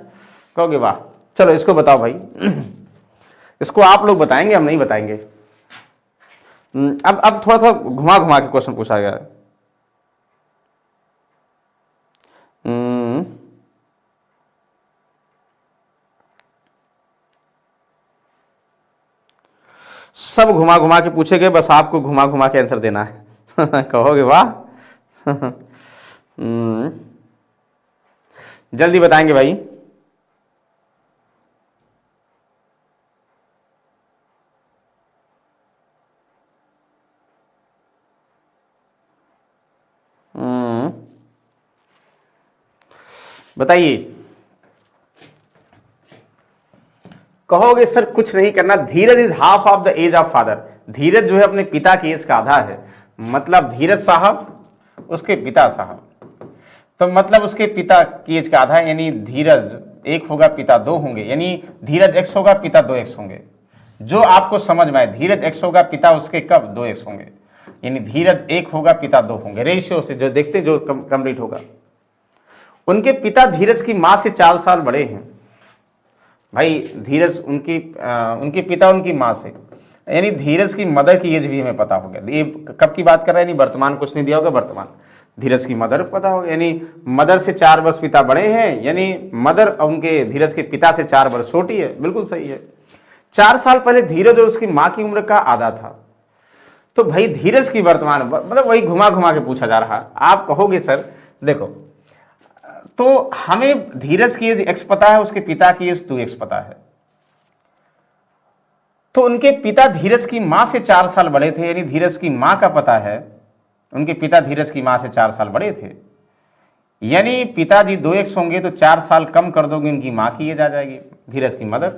कहोगे वाह, चलो इसको बताओ भाई। इसको आप लोग बताएंगे, हम नहीं बताएंगे। अब थोड़ा थोड़ा घुमा घुमा के क्वेश्चन पूछा गया है। सब घुमा घुमा के पूछे गए, बस आपको घुमा घुमा के आंसर देना है। कहोगे वाह। जल्दी बताएंगे भाई। बताइए। कहोगे सर कुछ नहीं करना, Dheeraj is half of the age of father. Dheeraj जो है अपने पिता की एज का आधा है, मतलब धीरज साहब उसके पिता साहब, तो मतलब उसके पिता की एज का आधा है, यानी धीरज 1 होगा पिता 2 होंगे, यानी धीरज x होगा पिता 2x होंगे। जो आपको समझ में आए, धीरज x होगा पिता उसके कब 2x होंगे, यानी धीरज 1 होगा पिता 2 होंगे। रेशियो से जो देखते जो कंप्लीट होगा। उनके पिता धीरज की मां से 4 साल बड़े हैं भाई। धीरज उनके पिता उनकी मां से, यानी धीरज की मदर की एज भी हमें पता हो गया। ये कब की बात कर रहे हैं, यानी वर्तमान कुछ नहीं दिया होगा, वर्तमान धीरज की मदर पता होगा, यानी मदर से 4 वर्ष पिता बड़े हैं, यानी मदर उनके धीरज के पिता से 4 वर्ष छोटी है। बिल्कुल सही है। 4 साल पहले धीरज और उसकी मां की उम्र का आधा था। तो भाई धीरज की वर्तमान, मतलब वही घुमा घुमा के पूछा जा रहा। आप कहोगे सर देखो, तो हमें धीरज की एज x पता है, उसके पिता की एज 2x पता है, तो उनके पिता धीरज की मां से 4 साल बड़े थे, यानी धीरज की मां का पता है, उनके पिता धीरज की मां से 4 साल बड़े थे, यानी पिताजी 2x होंगे, तो 4 साल कम कर दोगे उनकी मां की एज आ जाएगी, धीरज की मदर।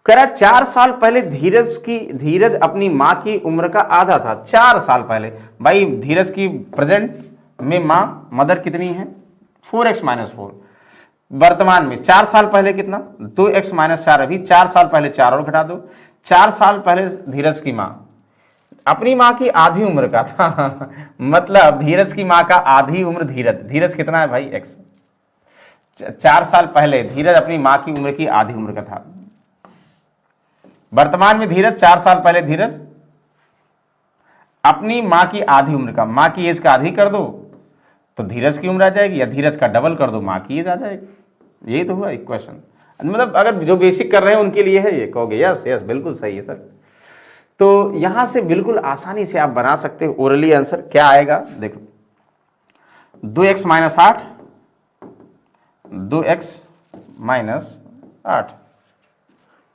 कह रहा 4 साल पहले धीरज अपनी मां की उम्र का आधा था। 4 साल पहले भाई धीरज की प्रेजेंट में मां मदर कितनी है 4x - 4, वर्तमान में 4 साल पहले कितना 2x - 4, अभी 4 साल पहले 4 और घटा दो। 4 साल पहले धीरज की मां अपनी मां की आधी उम्र का था। मतलब धीरज की मां का आधी उम्र धीरज कितना है भाई x। 4 साल पहले धीरज अपनी मां की उम्र की आधी उम्र का था। वर्तमान में धीरज 4 साल पहले धीरज अपनी मां की आधी उम्र का, मां की एज का आधी कर दो तो धीरज की उम्र आ जाएगी, या धीरज का डबल कर दो मां की एज आ जाएगी। यही तो हुआ एक क्वेश्चन, मतलब अगर जो बेसिक कर रहे हैं उनके लिए है ये। कहोगे यस यस बिल्कुल सही है सर। तो यहां से बिल्कुल आसानी से आप बना सकते हो ओरली आंसर। क्या आएगा देखो, 2x - 8, 2x - 8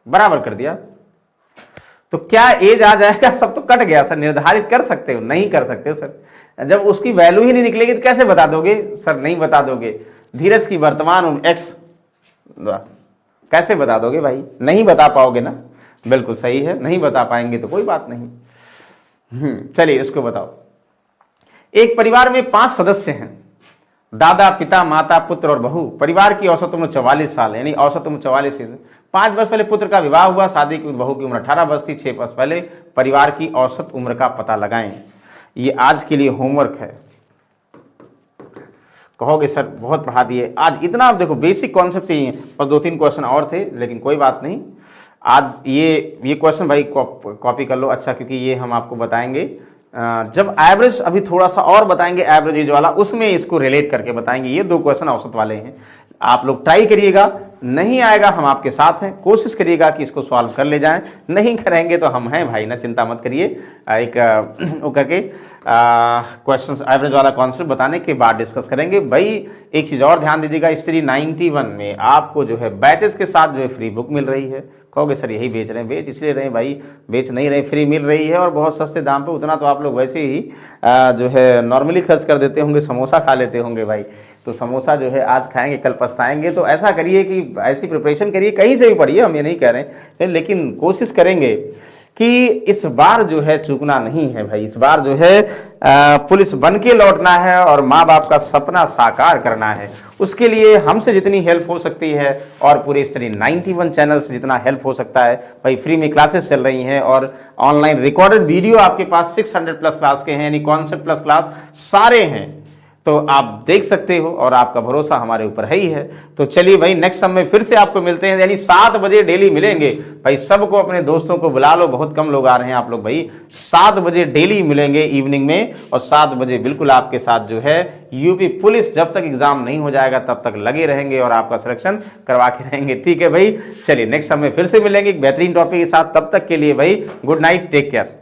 बराबर कर दिया, तो क्या एज आ जाएगा। सब तो कट गया सर। निर्धारित कर सकते हो, नहीं कर सकते हो सर। जब उसकी वैल्यू ही नहीं निकलेगी तो कैसे बता दोगे सर, नहीं बता दोगे। धीरज की वर्तमान उम्र x कैसे बता दोगे भाई, नहीं बता पाओगे ना। बिल्कुल सही है, नहीं बता पाएंगे तो कोई बात नहीं। चलिए इसको बताओ। एक परिवार में 5 सदस्य हैं, दादा पिता माता पुत्र और बहू, परिवार की औसत उम्र 44 साल, यानी औसत उम्र 44 है। 5 वर्ष पहले पुत्र का विवाह हुआ, शादी की बहू की उम्र 18 वर्ष थी। 6 वर्ष पहले परिवार की औसत उम्र का पता लगाएं। ये आज के लिए होमवर्क है। कहोगे सर बहुत पढ़ा दिए आज, इतना देखो बेसिक कॉन्सेप्ट चाहिए, पर 2-3 क्वेश्चन और थे, लेकिन कोई बात नहीं। आज ये क्वेश्चन भाई कॉपी कर लो, अच्छा, क्योंकि ये हम आपको बताएंगे जब एवरेज, अभी थोड़ा सा और बताएंगे एवरेज एज वाला, उसमें इसको रिलेट करके बताएंगे। ये 2 क्वेश्चन औसत वाले हैं, आप लोग ट्राई करिएगा। नहीं आएगा हम आपके साथ हैं, कोशिश करिएगा कि इसको सॉल्व कर ले जाएं। नहीं करेंगे तो हम हैं भाई ना, चिंता मत करिए। एक वो करके क्वेश्चन एवरेज वाला कॉन्सेप्ट बताने के बाद डिस्कस करेंगे। भाई एक चीज़ और ध्यान दीजिएगा, स्टडी 91 में आपको जो है बैचेस के साथ जो है फ्री बुक मिल रही है। कहोगे सर यही बेच रहे हैं, बेच इसलिए रहे भाई, बेच नहीं रहे, फ्री मिल रही है और बहुत सस्ते दाम पे। उतना तो आप लोग वैसे ही जो है नॉर्मली खर्च कर देते होंगे, समोसा खा लेते होंगे भाई। तो समोसा जो है आज खाएंगे कल पछताएंगे। तो ऐसा करिए कि ऐसी प्रिपरेशन करिए, कहीं से भी पढ़िए, हम ये नहीं कह रहे हैं, लेकिन कोशिश करेंगे कि इस बार जो है चूकना नहीं है भाई। इस बार जो है पुलिस बन के लौटना है और माँ बाप का सपना साकार करना है। उसके लिए हमसे जितनी हेल्प हो सकती है और पूरे स्टडी 91 चैनल से जितना हेल्प हो सकता है भाई, फ्री में क्लासेस चल रही हैं और ऑनलाइन रिकॉर्डेड वीडियो आपके पास 600 प्लस क्लास के हैं, यानी कॉन्सेप्ट प्लस क्लास सारे हैं, तो आप देख सकते हो और आपका भरोसा हमारे ऊपर है ही है। तो चलिए भाई, नेक्स्ट समय फिर से आपको मिलते हैं, यानी 7 बजे डेली मिलेंगे भाई। सबको अपने दोस्तों को बुला लो, बहुत कम लोग आ रहे हैं आप लोग भाई। 7 बजे डेली मिलेंगे इवनिंग में, और 7 बजे बिल्कुल आपके साथ जो है यूपी पुलिस जब तक एग्जाम नहीं हो जाएगा तब तक लगे रहेंगे और आपका सिलेक्शन करवा के रहेंगे। ठीक है भाई, चलिए नेक्स्ट समय फिर से मिलेंगे एक बेहतरीन टॉपिक के साथ। तब तक के लिए भाई गुड नाइट, टेक केयर।